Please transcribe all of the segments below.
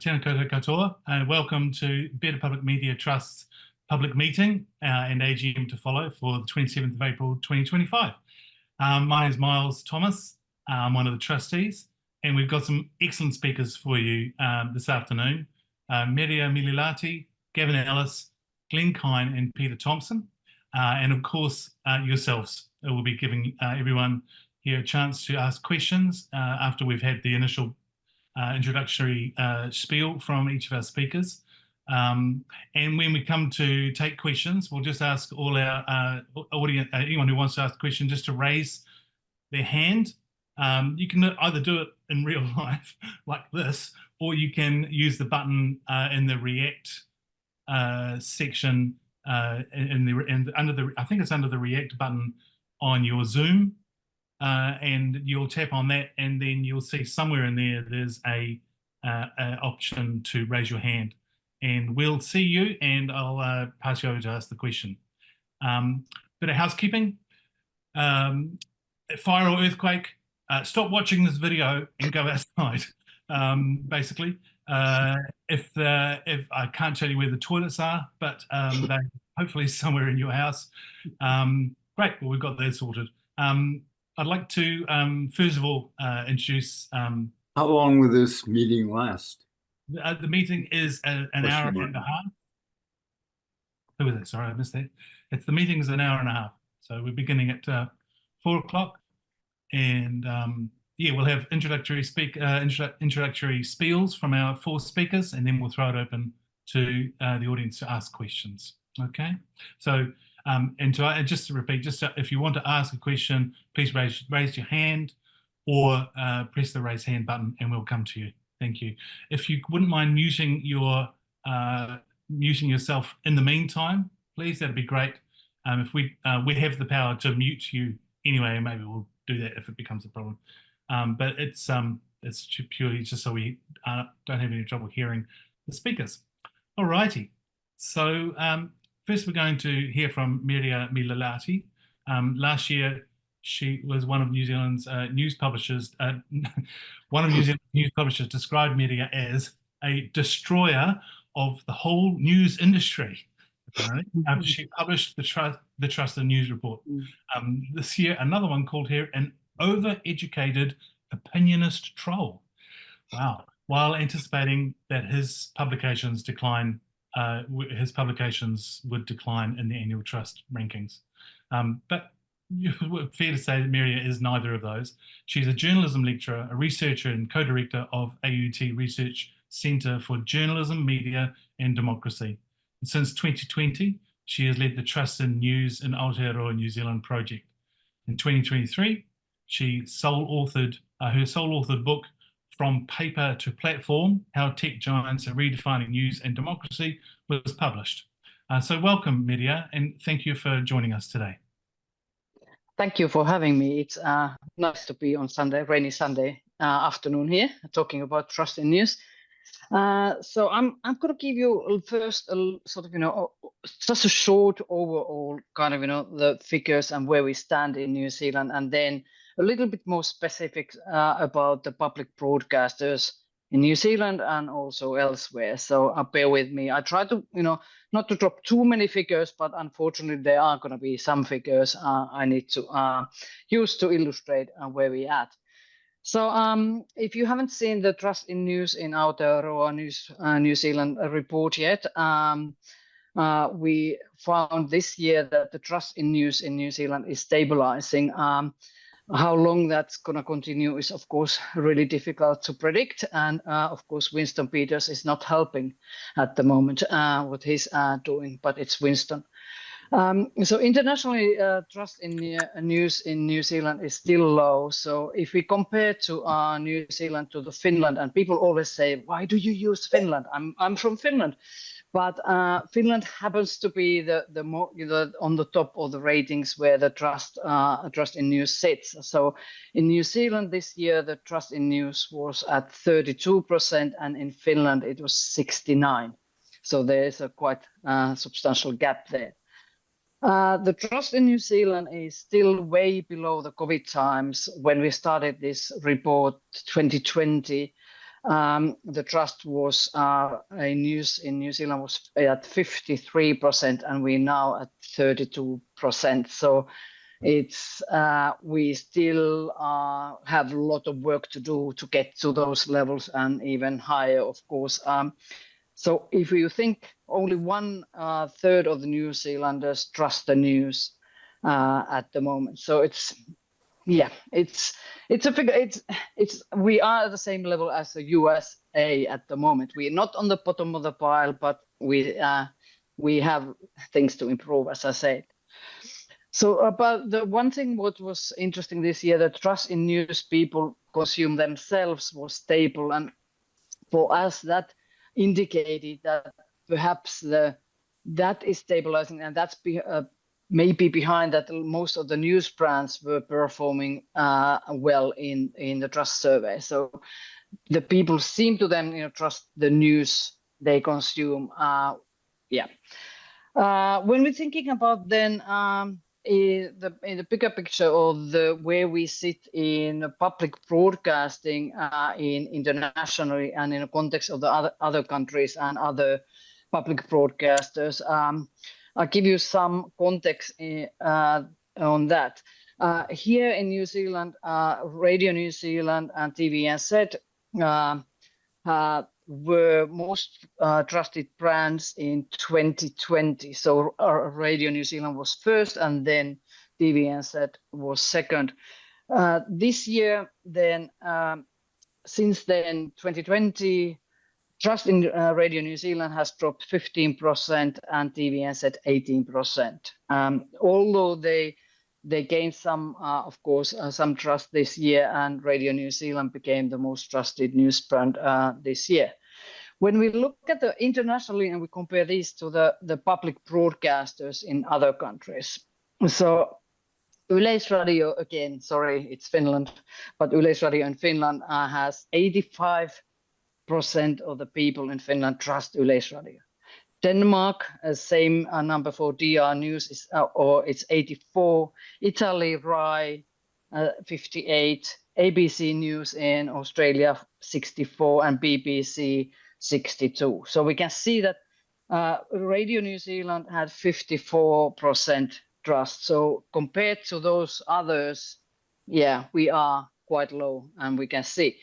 Tēnā koutou katoa, and welcome to Better Public Media Trust's public meeting and AGM to follow for the 27th of April 2025. My name is Miles Thomas. I'm one of the trustees, and we've got some excellent speakers for you this afternoon. Merja Myllylahti, Gavin Ellis, Glen Kyne, and Peter Thompson, and of course yourselves. We'll be giving everyone here a chance to ask questions after we've had the initial introductory spiel from each of our speakers. And when we come to take questions, we'll just ask all our audience, anyone who wants to ask a question, just to raise their hand. You can either do it in real life like this, or you can use the button in the React section I think it's under the React button on your Zoom. And you'll tap on that, and then you'll see somewhere in there there's a option to raise your hand, and we'll see you, and I'll pass you over to ask the question. Bit of housekeeping: fire or earthquake, stop watching this video and go outside. Basically, if I can't tell you where the toilets are, but they're hopefully somewhere in your house. Great, well, we've got that sorted. I'd like to, first of all, introduce... How long will this meeting last? The meeting is an hour and a half. Who was it? Sorry, I missed that. The meeting is an hour and a half. So we're beginning at 4 o'clock. And yeah, we'll have introductory spiels from our 4 speakers, and then we'll throw it open to the audience to ask questions. Okay? So... and just to repeat, if you want to ask a question, please raise your hand or press the raise hand button, and we'll come to you. Thank you. If you wouldn't mind muting yourself in the meantime, please, that'd be great. If we have the power to mute you anyway, maybe we'll do that if it becomes a problem. But it's purely just so we don't have any trouble hearing the speakers. All righty. So. First, we're going to hear from Merja Myllylahti. Last year, she was one of New Zealand's news publishers. One of New Zealand's news publishers described Merja as a destroyer of the whole news industry, apparently, after she published the Trusted News Report. This year, another one called her an over-educated opinionist troll. Wow. While anticipating that his publications would decline in the annual trust rankings. But fair to say that Merja is neither of those. She's a journalism lecturer, a researcher and co-director of AUT Research Centre for Journalism, Media and Democracy. And since 2020, she has led the Trust in News in Aotearoa New Zealand project. In 2023, she her sole-authored book, From Paper to Platform, How Tech Giants Are Redefining News and Democracy, was published. So welcome, Merja, and thank you for joining us today. Thank you for having me. It's nice to be on rainy Sunday afternoon here, talking about Trust in News. So I'm going to give you first a sort of, just a short overall kind of, the figures and where we stand in New Zealand, and then a little bit more specific about the public broadcasters in New Zealand and also elsewhere. So bear with me. I try to, not to drop too many figures, but unfortunately there are going to be some figures I need to use to illustrate where we're at. So if you haven't seen the Trust in News in Aotearoa New Zealand report yet, we found this year that the Trust in News in New Zealand is stabilizing. How long that's going to continue is, of course, really difficult to predict. And of course, Winston Peters is not helping at the moment what he's doing, but it's Winston. So internationally, trust in news in New Zealand is still low. So if we compare to New Zealand to Finland, and people always say, why do you use Finland? I'm from Finland. But Finland happens to be the more on the top of the ratings where the trust in news sits. So in New Zealand this year, the trust in news was at 32%, and in Finland it was 69%. So there is a quite substantial gap there. The trust in New Zealand is still way below the COVID times when we started this report 2020. the trust was in New Zealand was at 53%, and we're now at 32%. So it's we still have a lot of work to do to get to those levels and even higher, of course. So if you think only 1/3 of the New Zealanders trust the news at the moment, so it's a figure. It's we are at the same level as the USA at the moment. We're not on the bottom of the pile, but we have things to improve, as I said. So about the one thing what was interesting this year, the trust in news people consume themselves was stable, and for us that indicated that perhaps that is stabilizing, and that's maybe behind that most of the news brands were performing well in the trust survey. So the people seem to then trust the news they consume. When we're thinking about then in the bigger picture of where we sit in public broadcasting internationally and in the context of the other countries and other public broadcasters, I'll give you some context on that. Here in New Zealand, Radio New Zealand and TVNZ were most trusted brands in 2020. So Radio New Zealand was first, and then TVNZ was second. This year, then, since then, 2020, trust in Radio New Zealand has dropped 15% and TVNZ 18%. Although they gained some, of course, some trust this year, and Radio New Zealand became the most trusted news brand this year. When we look at the internationally and we compare these to the public broadcasters in other countries, so Yleisradio, again, sorry, it's Finland, but Yleisradio in Finland has 85% of the people in Finland trust Yleisradio. Denmark, same number for DR News, it's 84. Italy, RAI, 58. ABC News in Australia, 64, and BBC, 62. So we can see that Radio New Zealand had 54% trust. So compared to those others, we are quite low, and we can see.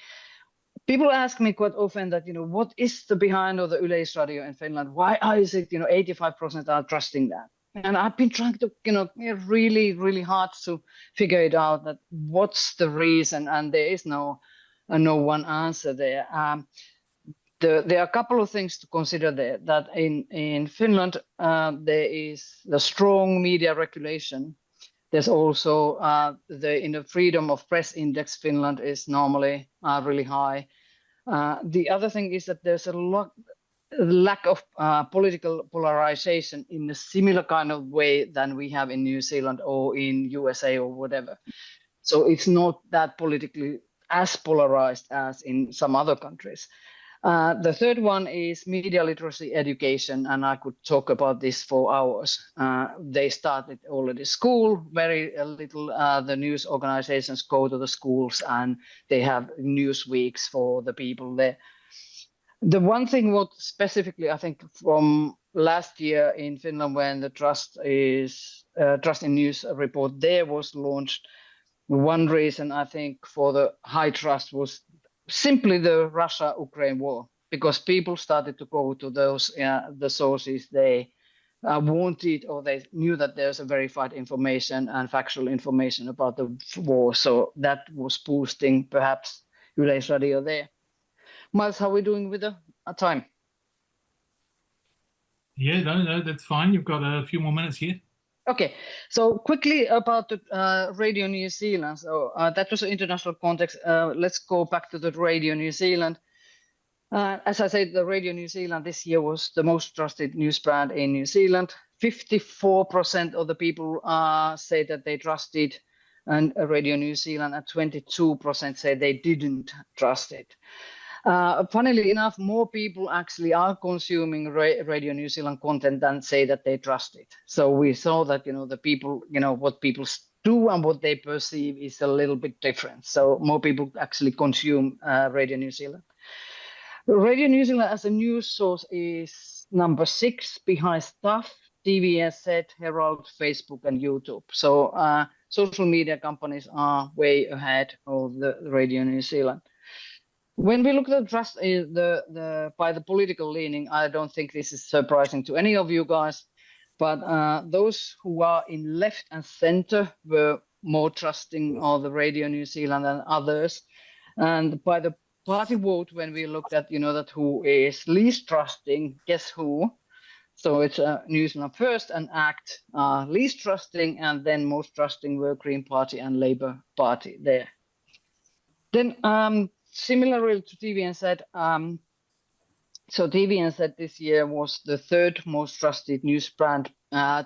People ask me quite often that, what is the behind of the Yleisradio in Finland? Why is it, 85% are trusting that? And I've been trying to, really, really hard to figure it out, that what's the reason, and there is no one answer there. There are a couple of things to consider there, that in Finland, there is the strong media regulation. There's also the freedom of press index, Finland is normally really high. The other thing is that there's a lack of political polarization in a similar kind of way than we have in New Zealand or in USA or whatever. So it's not that politically as polarized as in some other countries. The third one is media literacy education, and I could talk about this for hours. They started already school, very little. The news organizations go to the schools and they have news weeks for the people there. The one thing what specifically, I think from last year in Finland, when the Trust in News report there was launched, one reason I think for the high trust was simply the Russia-Ukraine war, because people started to go to those the sources they wanted, or they knew that there's a verified information and factual information about the war. So that was boosting perhaps Yleisradio there. Miles, how are we doing with the time? Yeah, no, that's fine. You've got a few more minutes here. Okay, so quickly about the Radio New Zealand. So that was an international context. Let's go back to the Radio New Zealand. As I said, the Radio New Zealand this year was the most trusted news brand in New Zealand. 54% of the people say that they trusted Radio New Zealand, and 22% say they didn't trust it. Funnily enough, more people actually are consuming Radio New Zealand content than say that they trust it. So we saw that, the people, what people do and what they perceive is a little bit different. So more people actually consume Radio New Zealand. Radio New Zealand as a news source is number 6 behind Stuff, TVNZ, Herald, Facebook, and YouTube. So social media companies are way ahead of the Radio New Zealand. When we look at the trust by the political leaning, I don't think this is surprising to any of you guys, but those who are in left and center were more trusting of the Radio New Zealand than others. And by the party vote, when we looked at, that who is least trusting, guess who? So it's New Zealand First and ACT least trusting, and then most trusting were Green Party and Labour Party there. Then similarly to TVNZ, so TVNZ this year was the 3rd most trusted news brand,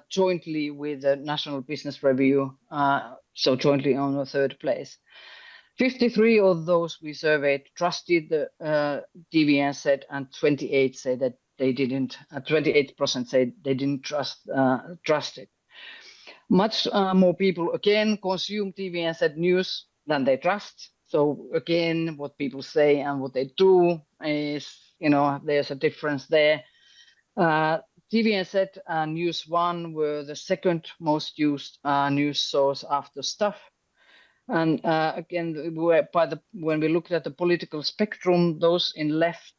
jointly with the National Business Review, so jointly on the 3rd place. 53 of those we surveyed trusted the TVNZ, and 28 say that they didn't. 28% say they didn't trust it. Much more people again consume TVNZ news than they trust. So again, what people say and what they do is, there's a difference there. TVNZ and News One were the 2nd most used news source after Stuff. And again, when we looked at the political spectrum, those in left,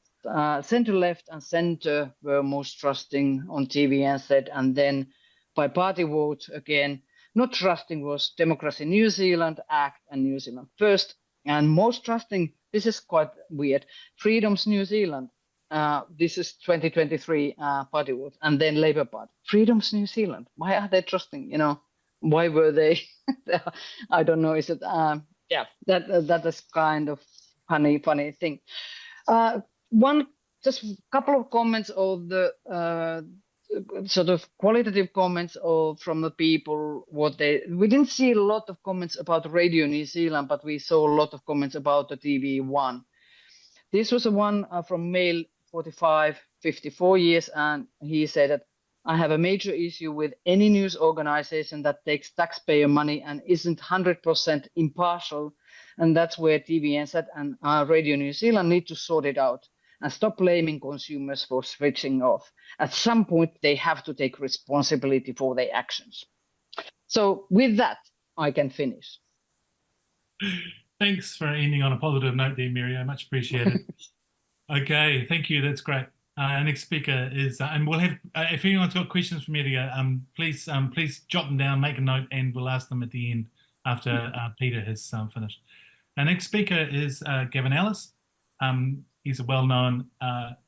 center left and center were most trusting on TVNZ. And then by party vote, again, not trusting was Democracy New Zealand, ACT, and New Zealand First. And most trusting, this is quite weird, Freedoms New Zealand. This is 2023 party vote, and then Labour Party. Freedoms New Zealand. Why are they trusting? Why were they? I don't know. Is it? Yeah, that is kind of funny thing. Just a couple of comments of the sort of qualitative comments from the people. We didn't see a lot of comments about Radio New Zealand, but we saw a lot of comments about the TV1. This was a one from male 45, 54 years, and he said that I have a major issue with any news organization that takes taxpayer money and isn't 100% impartial, and that's where TVNZ and Radio New Zealand need to sort it out and stop blaming consumers for switching off. At some point, they have to take responsibility for their actions. So with that, I can finish. Thanks for ending on a positive note there, Merja. Much appreciated. Okay, thank you. That's great. Our next speaker is, and we'll have, if anyone's got questions for Merja, please jot them down, make a note, and we'll ask them at the end after Peter has finished. Our next speaker is Gavin Ellis. He's a well-known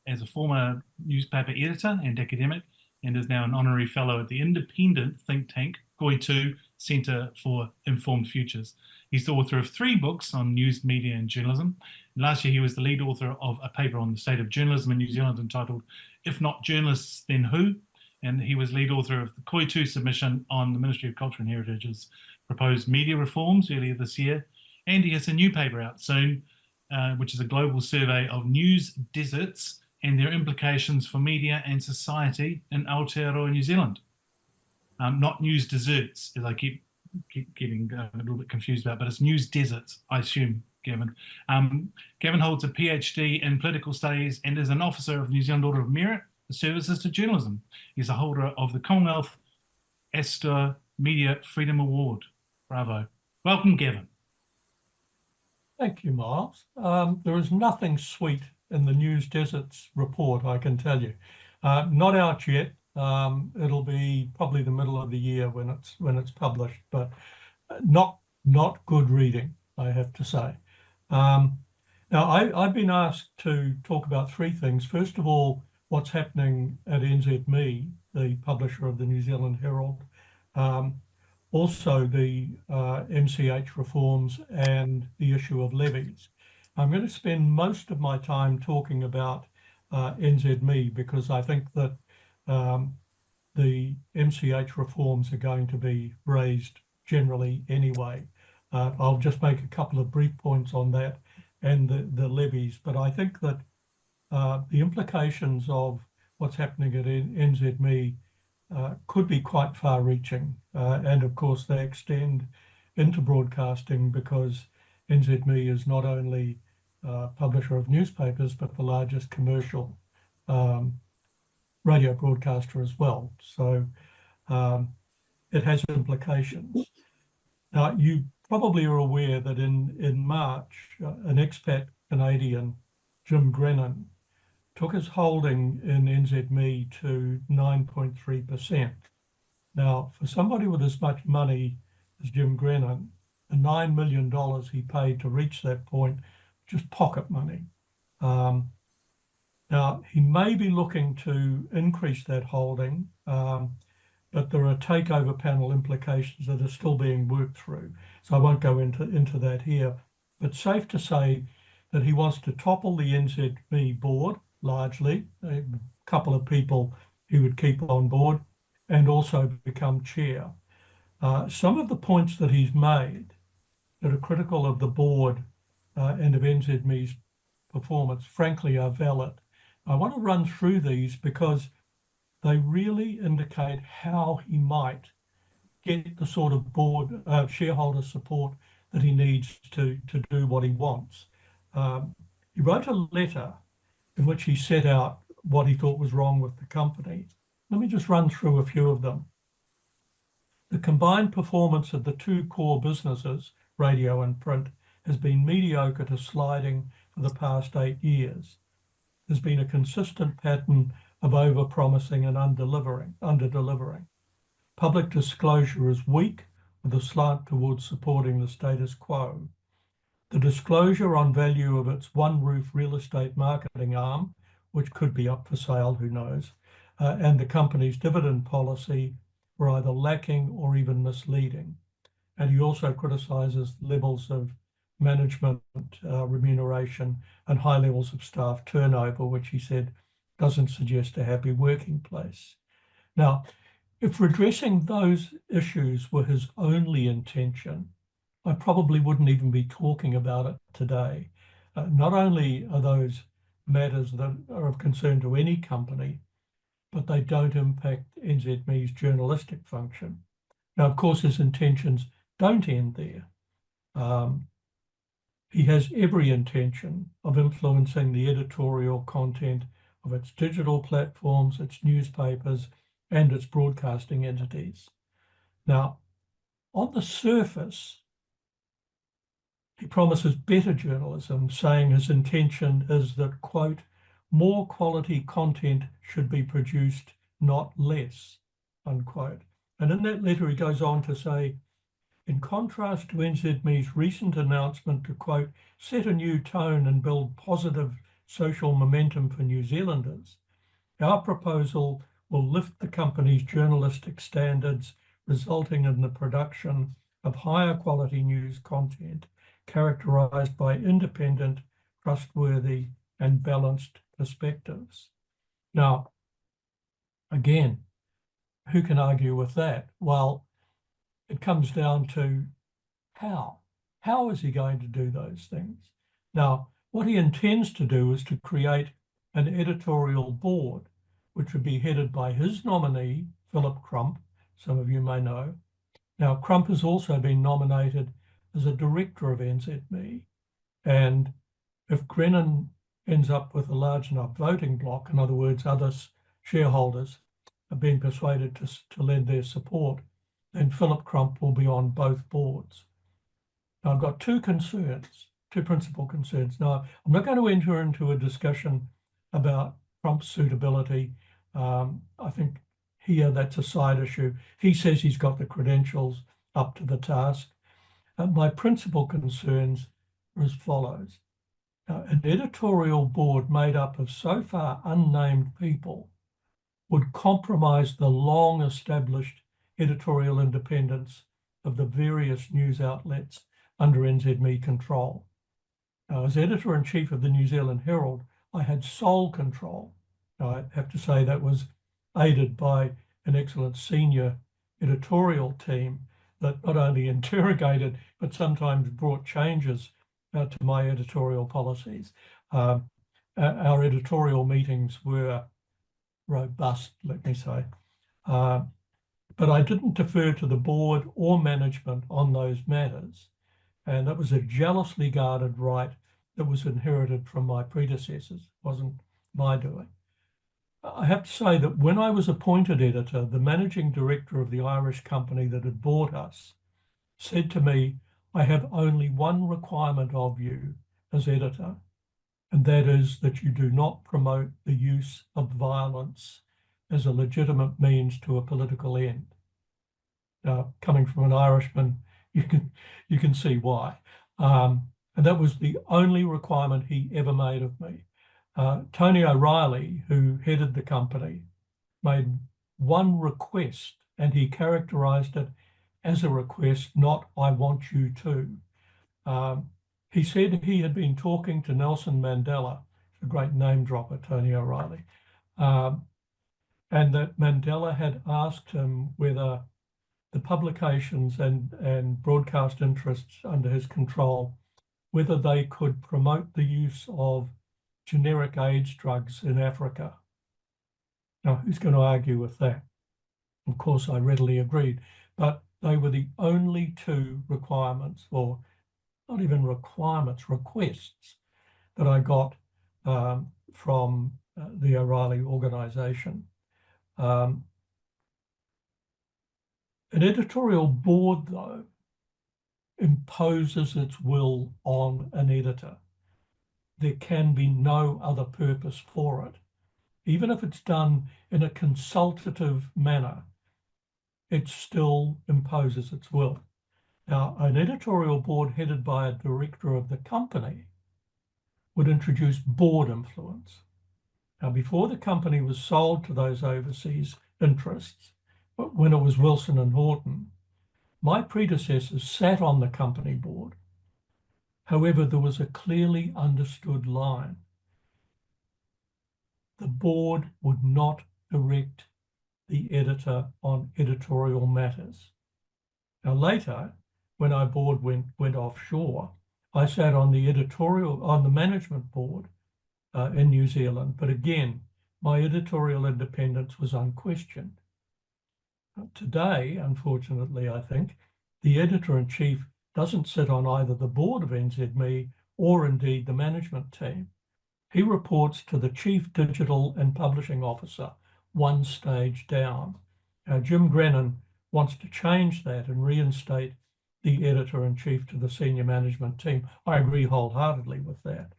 as a former newspaper editor and academic, and is now an honorary fellow at the independent think tank Goitu Centre for Informed Futures. He's the author of 3 books on news, media, and journalism. Last year, he was the lead author of a paper on the state of journalism in New Zealand entitled "If Not Journalists, Then Who?" And he was lead author of the Goitu submission on the Ministry of Culture and Heritage's proposed media reforms earlier this year. And he has a new paper out soon, which is a global survey of news deserts and their implications for media and society in Aotearoa, New Zealand. Not news deserts, as I keep getting a little bit confused about, but it's news deserts, I assume, Gavin. Gavin holds a PhD in political studies and is an officer of New Zealand Order of Merit for services to journalism. He's a holder of the Commonwealth Astor Media Freedom Award. Bravo. Welcome, Gavin. Thank you, Miles. There is nothing sweet in the News Deserts report, I can tell you. Not out yet. It'll be probably the middle of the year when it's published, but not good reading, I have to say. Now, I've been asked to talk about 3 things. First of all, what's happening at NZME, the publisher of the New Zealand Herald. Also, the MCH reforms and the issue of levies. I'm going to spend most of my time talking about NZME because I think that the MCH reforms are going to be raised generally anyway. I'll just make a couple of brief points on that and the levies, but I think that the implications of what's happening at NZME could be quite far-reaching, and of course they extend into broadcasting because NZME is not only publisher of newspapers, but the largest commercial radio broadcaster as well. So it has implications. Now, you probably are aware that in March, an expat Canadian, Jim Grennan, took his holding in NZME to 9.3%. Now, for somebody with as much money as Jim Grennan, the $9 million he paid to reach that point, just pocket money. Now, he may be looking to increase that holding, but there are takeover panel implications that are still being worked through. So I won't go into that here, but safe to say that he wants to topple the NZME board largely, a couple of people he would keep on board, and also become chair. Some of the points that he's made that are critical of the board and of NZME's performance, frankly, are valid. I want to run through these because they really indicate how he might get the sort of board shareholder support that he needs to do what he wants. He wrote a letter in which he set out what he thought was wrong with the company. Let me just run through a few of them. The combined performance of the two core businesses, radio and print, has been mediocre to sliding for the past 8 years. There's been a consistent pattern of over-promising and under-delivering. Public disclosure is weak, with a slant towards supporting the status quo. The disclosure on value of its One Roof real estate marketing arm, which could be up for sale, who knows, and the company's dividend policy were either lacking or even misleading. And he also criticises levels of management remuneration and high levels of staff turnover, which he said doesn't suggest a happy working place. Now, if redressing those issues were his only intention, I probably wouldn't even be talking about it today. Not only are those matters that are of concern to any company, but they don't impact NZME's journalistic function. Now, of course, his intentions don't end there. He has every intention of influencing the editorial content of its digital platforms, its newspapers, and its broadcasting entities. Now, on the surface, he promises better journalism, saying his intention is that, quote, more quality content should be produced, not less, unquote. And in that letter, he goes on to say, in contrast to NZME's recent announcement to, quote, set a new tone and build positive social momentum for New Zealanders, our proposal will lift the company's journalistic standards, resulting in the production of higher quality news content characterized by independent, trustworthy, and balanced perspectives. Now, again, who can argue with that? Well, it comes down to how. How is he going to do those things? Now, what he intends to do is to create an editorial board, which would be headed by his nominee, Philip Crump, some of you may know. Now, Crump has also been nominated as a director of NZME, and if Grennan ends up with a large enough voting bloc, in other words, other shareholders have been persuaded to lend their support, then Philip Crump will be on both boards. Now, I've got two principal concerns. Now, I'm not going to enter into a discussion about Crump's suitability. I think here that's a side issue. He says he's got the credentials up to the task. My principal concerns are as follows. An editorial board made up of so far unnamed people would compromise the long-established editorial independence of the various news outlets under NZME control. Now, as editor-in-chief of the New Zealand Herald, I had sole control. Now, I have to say that was aided by an excellent senior editorial team that not only interrogated, but sometimes brought changes to my editorial policies. Our editorial meetings were robust, let me say. But I didn't defer to the board or management on those matters. And that was a jealously guarded right that was inherited from my predecessors. It wasn't my doing. I have to say that when I was appointed editor, the managing director of the Irish company that had bought us said to me, "I have only one requirement of you as editor, and that is that you do not promote the use of violence as a legitimate means to a political end." Now, coming from an Irishman, you can see why. And that was the only requirement he ever made of me. Tony O'Reilly, who headed the company, made one request, and he characterized it as a request, not "I want you to." He said he had been talking to Nelson Mandela, a great name dropper, Tony O'Reilly, and that Mandela had asked him whether the publications and broadcast interests under his control, whether they could promote the use of generic AIDS drugs in Africa. Now, who's going to argue with that? Of course, I readily agreed, but they were the only two requirements, or not even requirements, requests that I got from the O'Reilly organization. An editorial board, though, imposes its will on an editor. There can be no other purpose for it. Even if it's done in a consultative manner, it still imposes its will. Now, an editorial board headed by a director of the company would introduce board influence. Now, before the company was sold to those overseas interests, when it was Wilson and Horton, my predecessors sat on the company board. However, there was a clearly understood line. The board would not direct the editor on editorial matters. Now, later, when our board went offshore, I sat on the management board in New Zealand, but again, my editorial independence was unquestioned. Today, unfortunately, I think, the editor-in-chief doesn't sit on either the board of NZME or indeed the management team. He reports to the Chief Digital and Publishing Officer, one stage down. Now, Jim Grennan wants to change that and reinstate the editor-in-chief to the senior management team. I agree wholeheartedly with that.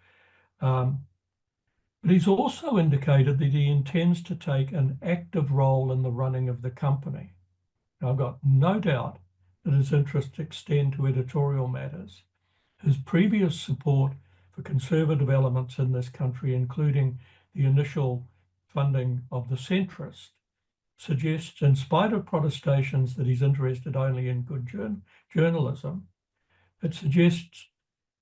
But he's also indicated that he intends to take an active role in the running of the company. Now, I've got no doubt that his interests extend to editorial matters. His previous support for conservative elements in this country, including the initial funding of the centrist, suggests, in spite of protestations that he's interested only in good journalism, it suggests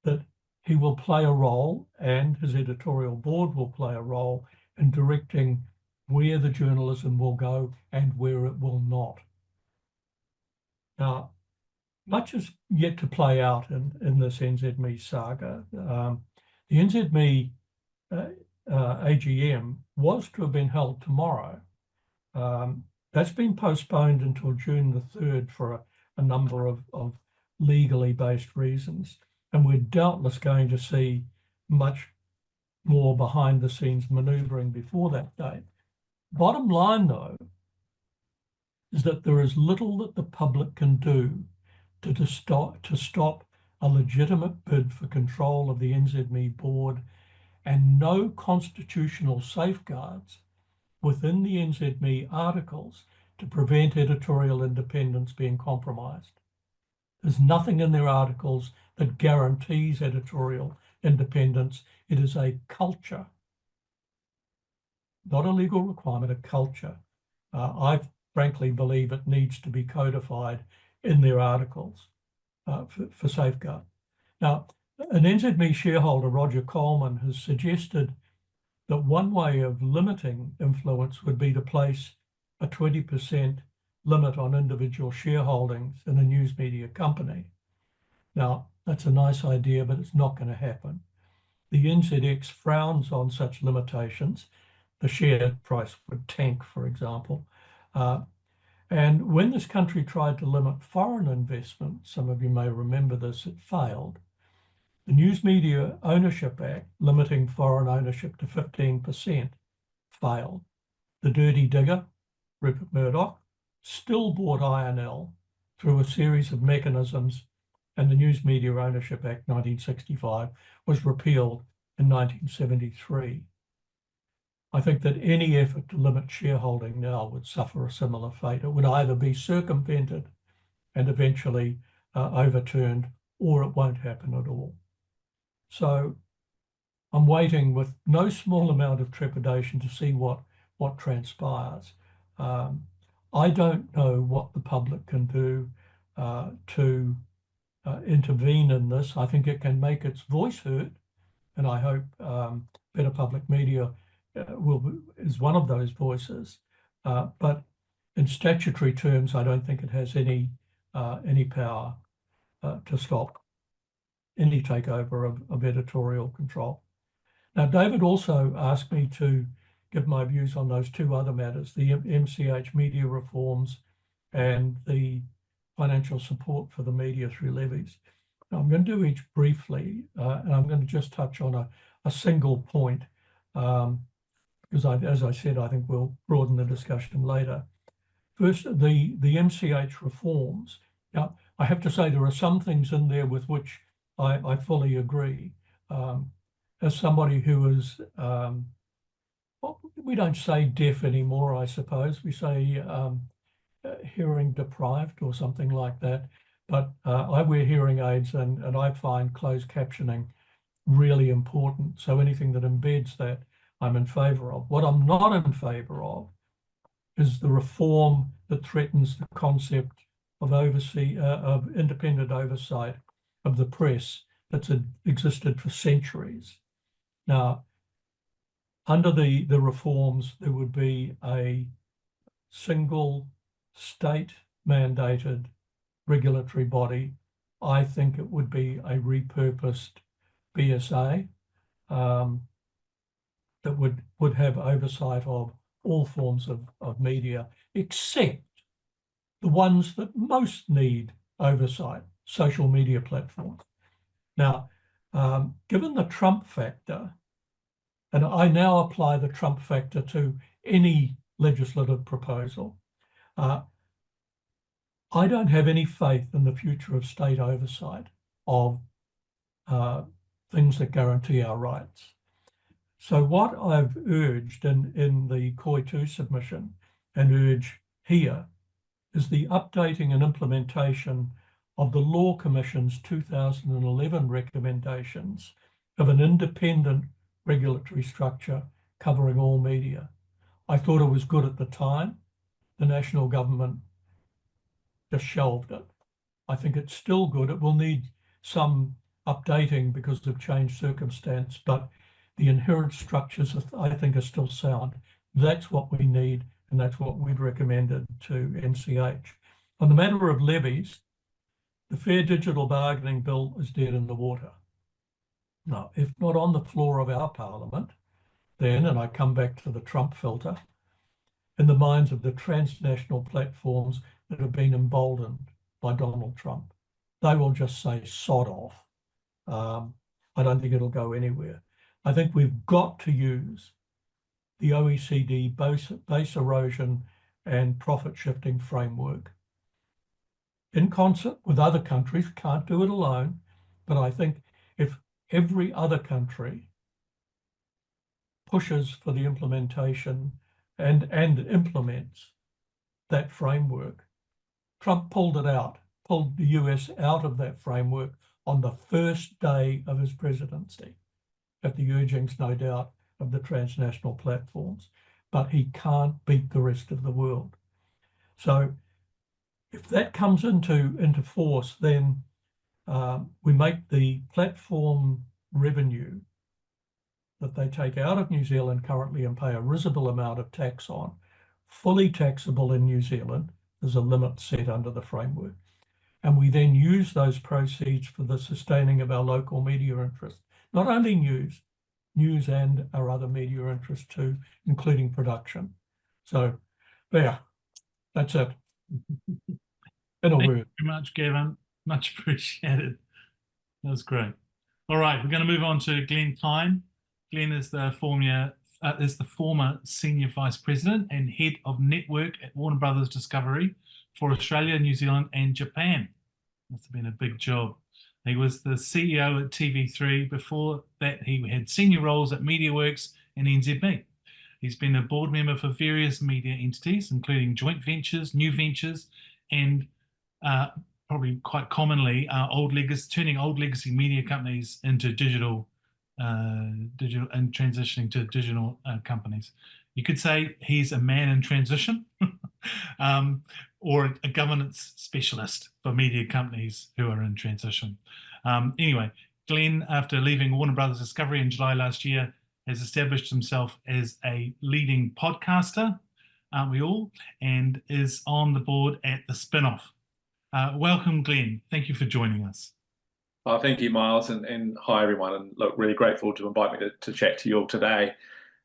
that he will play a role, and his editorial board will play a role in directing where the journalism will go and where it will not. Now, much is yet to play out in this NZME saga. The NZME AGM was to have been held tomorrow. That's been postponed until June the 3rd for a number of legally based reasons. And we're doubtless going to see much more behind the scenes manoeuvring before that date. Bottom line, though, is that there is little that the public can do to stop a legitimate bid for control of the NZME board, and no constitutional safeguards within the NZME articles to prevent editorial independence being compromised. There's nothing in their articles that guarantees editorial independence. It is a culture, not a legal requirement, a culture. I frankly believe it needs to be codified in their articles for safeguard. Now, an NZME shareholder, Roger Coleman, has suggested that one way of limiting influence would be to place a 20% limit on individual shareholdings in a news media company. Now, that's a nice idea, but it's not going to happen. The NZX frowns on such limitations. The share price would tank, for example. And when this country tried to limit foreign investment, some of you may remember this, it failed. The News Media Ownership Act, limiting foreign ownership to 15%, failed. The dirty digger, Rupert Murdoch, still bought INL through a series of mechanisms, and the News Media Ownership Act 1965 was repealed in 1973. I think that any effort to limit shareholding now would suffer a similar fate. It would either be circumvented and eventually overturned, or it won't happen at all. So I'm waiting with no small amount of trepidation to see what transpires. I don't know what the public can do to intervene in this. I think it can make its voice heard, and I hope Better Public Media is one of those voices. But in statutory terms, I don't think it has any power to stop any takeover of editorial control. Now, David also asked me to give my views on those two other matters, the MCH media reforms and the financial support for the media through levies. Now, I'm going to do each briefly, and I'm going to just touch on a single point, because as I said, I think we'll broaden the discussion later. First, the MCH reforms. Now, I have to say there are some things in there with which I fully agree. As somebody who is, well, we don't say deaf anymore, I suppose. We say hearing deprived or something like that. But I wear hearing aids, and I find closed captioning really important. So anything that embeds that, I'm in favour of. What I'm not in favour of is the reform that threatens the concept of independent oversight of the press that's existed for centuries. Now, under the reforms, there would be a single state-mandated regulatory body. I think it would be a repurposed BSA that would have oversight of all forms of media, except the ones that most need oversight, social media platforms. Now, given the Trump factor, and I now apply the Trump factor to any legislative proposal, I don't have any faith in the future of state oversight of things that guarantee our rights. So what I've urged in the COI 2 submission and urge here is the updating and implementation of the Law Commission's 2011 recommendations of an independent regulatory structure covering all media. I thought it was good at the time. The national government just shelved it. I think it's still good. It will need some updating because of changed circumstance, but the inherent structures, I think, are still sound. That's what we need, and that's what we'd recommended to MCH. On the matter of levies, the Fair Digital Bargaining Bill is dead in the water. Now, if not on the floor of our parliament, then, and I come back to the Trump filter, in the minds of the transnational platforms that have been emboldened by Donald Trump, they will just say, sod off. I don't think it'll go anywhere. I think we've got to use the OECD base erosion and profit shifting framework in concert with other countries. Can't do it alone, but I think if every other country pushes for the implementation and implements that framework. Trump pulled the US out of that framework on the first day of his presidency, at the urgings, no doubt, of the transnational platforms, but he can't beat the rest of the world. So if that comes into force, then we make the platform revenue that they take out of New Zealand currently and pay a risible amount of tax on, fully taxable in New Zealand. There's a limit set under the framework. And we then use those proceeds for the sustaining of our local media interests. Not only news and our other media interests too, including production. So there, that's it. Thank you very much, Gavin. Much appreciated. That was great. All right, we're going to move on to Glen Kyne. Glen is the former Senior Vice President and Head of Network at Warner Brothers Discovery for Australia, New Zealand and Japan. Must have been a big job. He was the CEO at TV3. Before that, he had senior roles at MediaWorks and NZME. He's been a board member for various media entities, including joint ventures, new ventures, and probably quite commonly turning old legacy media companies into digital and transitioning to digital companies. You could say he's a man in transition, or a governance specialist for media companies who are in transition. Anyway, Glen, after leaving Warner Brothers Discovery in July last year, has established himself as a leading podcaster, aren't we all, and is on the board at the Spinoff. Welcome, Glen. Thank you for joining us. Thank you, Miles, and hi, everyone. And look, really grateful to invite me to chat to you all today.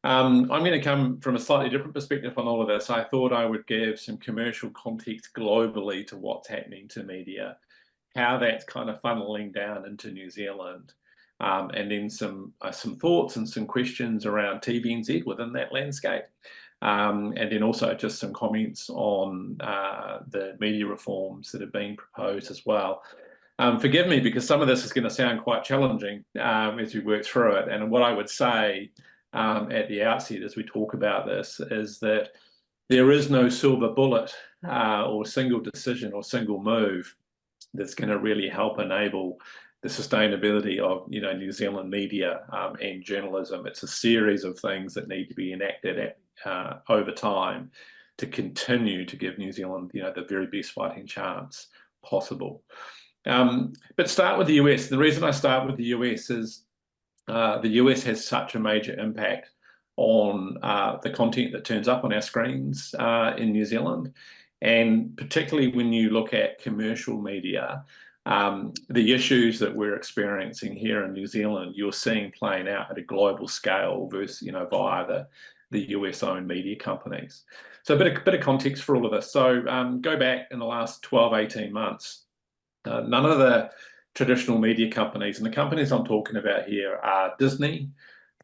I'm going to come from a slightly different perspective on all of this. I thought I would give some commercial context globally to what's happening to media, how that's kind of funneling down into New Zealand, and then some thoughts and some questions around TVNZ within that landscape. And then also just some comments on the media reforms that are being proposed as well. Forgive me, because some of this is going to sound quite challenging as we work through it. And what I would say at the outset as we talk about this is that there is no silver bullet or single decision or single move that's going to really help enable the sustainability of New Zealand media and journalism. It's a series of things that need to be enacted over time to continue to give New Zealand the very best fighting chance possible. But start with the US. The reason I start with the US is the US has such a major impact on the content that turns up on our screens in New Zealand. And particularly when you look at commercial media, the issues that we're experiencing here in New Zealand, you're seeing playing out at a global scale versus, via the US-owned media companies. So a bit of context for all of this. So go back in the last 12, 18 months, none of the traditional media companies, and the companies I'm talking about here are Disney,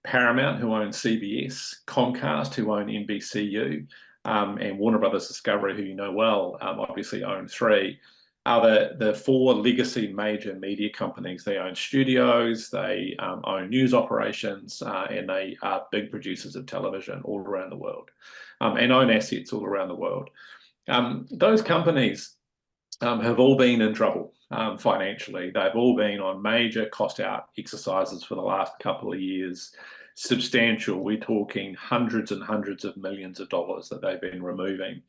Paramount, who own CBS, Comcast, who own NBCU, and Warner Brothers Discovery, who you know well, obviously own Three, are the four legacy major media companies. They own studios, they own news operations, and they are big producers of television all around the world, and own assets all around the world. Those companies have all been in trouble financially. They've all been on major cost out exercises for the last couple of years. Substantial, we're talking hundreds and hundreds of millions of dollars that they've been removing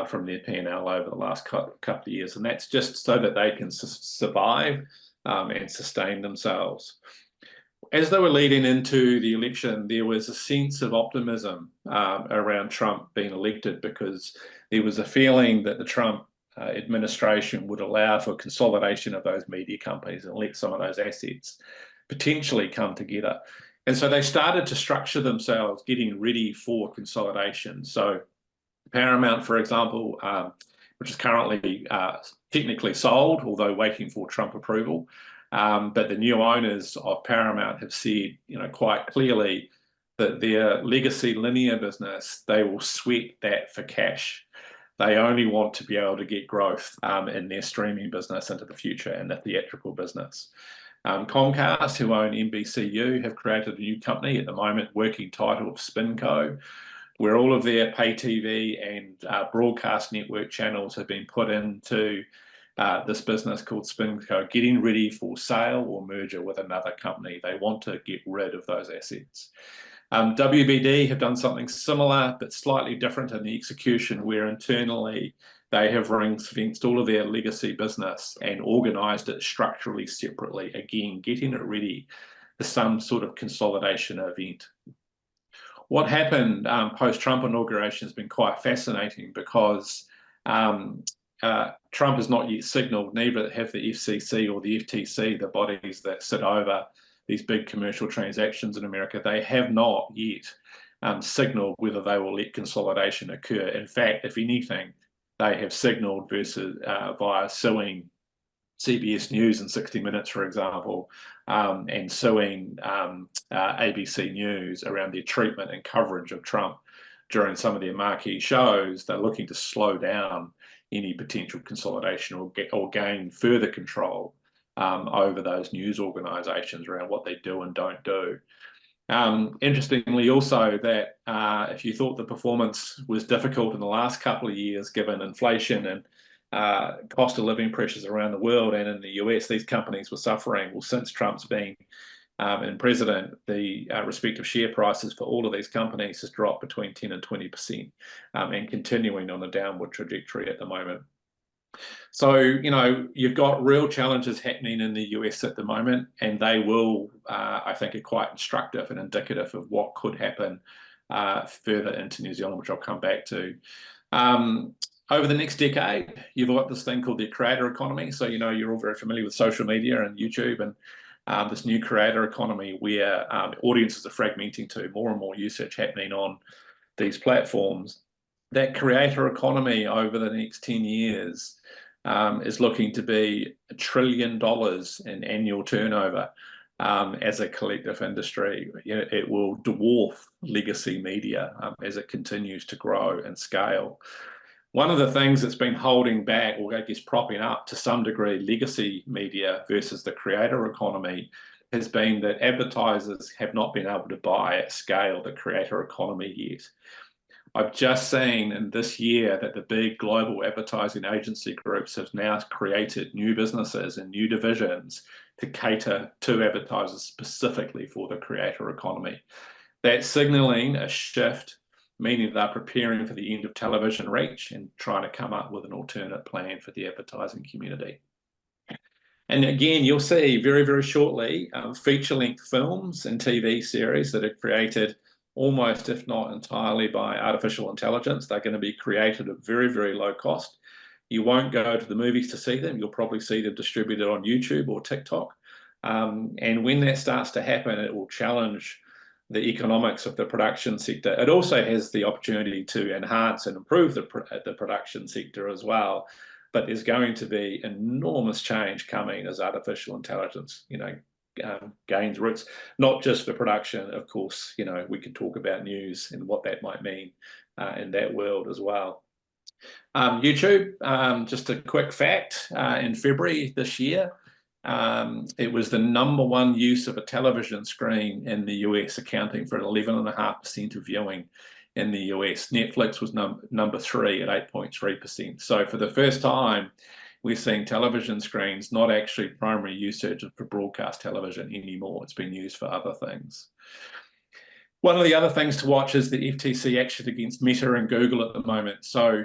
from their P&L over the last couple of years. And that's just so that they can survive and sustain themselves. As they were leading into the election, there was a sense of optimism around Trump being elected, because there was a feeling that the Trump administration would allow for consolidation of those media companies and let some of those assets potentially come together. And so they started to structure themselves getting ready for consolidation. So Paramount, for example, which is currently technically sold, although waiting for Trump approval. But the new owners of Paramount have said, quite clearly that their legacy linear business, they will sweat that for cash. They only want to be able to get growth in their streaming business into the future and the theatrical business. Comcast, who own NBCU, have created a new company at the moment, working title of SpinCo, where all of their pay TV and broadcast network channels have been put into this business called SpinCo, getting ready for sale or merger with another company. They want to get rid of those assets. WBD have done something similar, but slightly different in the execution, where internally they have ring-fenced all of their legacy business and organised it structurally separately, again, getting it ready for some sort of consolidation event. What happened post-Trump inauguration has been quite fascinating, because Trump has not yet signalled, neither have the FCC or the FTC, the bodies that sit over these big commercial transactions in America. They have not yet signalled whether they will let consolidation occur. In fact, if anything, they have signalled via suing CBS News and 60 Minutes, for example, and suing ABC News around their treatment and coverage of Trump during some of their marquee shows. They're looking to slow down any potential consolidation or gain further control over those news organizations around what they do and don't do. Interestingly also that if you thought the performance was difficult in the last couple of years, given inflation and cost of living pressures around the world and in the US, these companies were suffering. Well, since Trump's been in president, the respective share prices for all of these companies has dropped between 10 and 20%, and continuing on a downward trajectory at the moment. So, you know, you've got real challenges happening in the US at the moment, and they will, I think, are quite instructive and indicative of what could happen further into New Zealand, which I'll come back to. Over the next decade, you've got this thing called the creator economy. So, you know, you're all very familiar with social media and YouTube and this new creator economy where audiences are fragmenting to more and more usage happening on these platforms. That creator economy over the next 10 years is looking to be $1 trillion in annual turnover as a collective industry. You know, it will dwarf legacy media as it continues to grow and scale. One of the things that's been holding back, or I guess propping up to some degree, legacy media versus the creator economy has been that advertisers have not been able to buy at scale the creator economy yet. I've just seen in this year that the big global advertising agency groups have now created new businesses and new divisions to cater to advertisers specifically for the creator economy. That's signaling a shift, meaning they're preparing for the end of television reach and trying to come up with an alternate plan for the advertising community. And again, you'll see very, very shortly feature-length films and TV series that are created almost, if not entirely, by artificial intelligence. They're going to be created at very, very low cost. You won't go to the movies to see them. You'll probably see them distributed on YouTube or TikTok. And when that starts to happen, it will challenge the economics of the production sector. It also has the opportunity to enhance and improve the production sector as well. But there's going to be enormous change coming as artificial intelligence, you know, gains roots, not just for production. Of course, you know, we could talk about news and what that might mean in that world as well. YouTube, just a quick fact, in February this year, it was the #1 use of a television screen in the US, accounting for 11.5% of viewing in the US. Netflix was number 3 at 8.3%. So for the first time, we're seeing television screens not actually primary usage for broadcast television anymore. It's been used for other things. One of the other things to watch is the FTC action against Meta and Google at the moment. So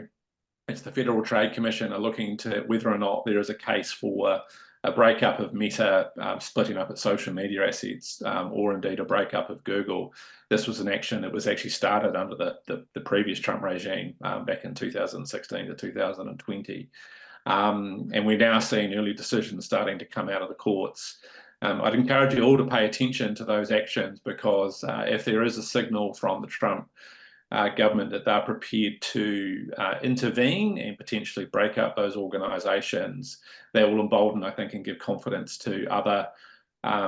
it's the Federal Trade Commission are looking to whether or not there is a case for a breakup of Meta, splitting up its social media assets, or indeed a breakup of Google. This was an action that was actually started under the previous Trump regime back in 2016 to 2020. And we're now seeing early decisions starting to come out of the courts. I'd encourage you all to pay attention to those actions, because if there is a signal from the Trump government that they're prepared to intervene and potentially break up those organisations, that will embolden, I think, and give confidence to other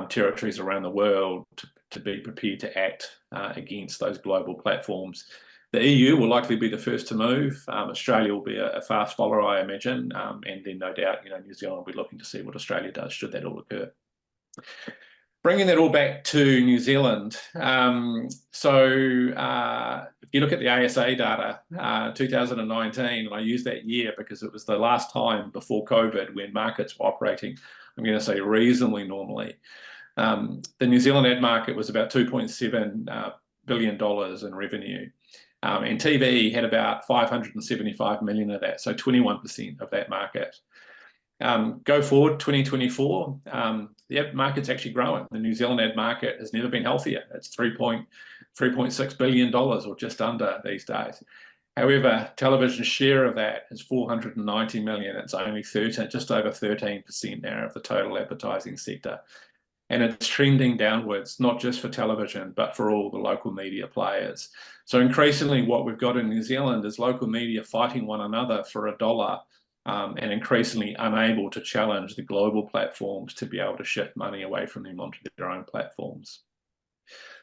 territories around the world to be prepared to act against those global platforms. The EU will likely be the first to move. Australia will be a fast follower, I imagine, and then no doubt, you know, New Zealand will be looking to see what Australia does should that all occur. Bringing that all back to New Zealand, so if you look at the ASA data, 2019, and I use that year because it was the last time before COVID when markets were operating, I'm going to say reasonably normally. The New Zealand ad market was about $2.7 billion in revenue. And TV had about 575 million of that, so 21% of that market. Go forward, 2024, the ad market's actually growing. The New Zealand ad market has never been healthier. It's $3.6 billion or just under these days. However, television's share of that is 490 million. It's only just over 13% now of the total advertising sector. And it's trending downwards, not just for television, but for all the local media players. So increasingly what we've got in New Zealand is local media fighting one another for $1 and increasingly unable to challenge the global platforms to be able to shift money away from them onto their own platforms.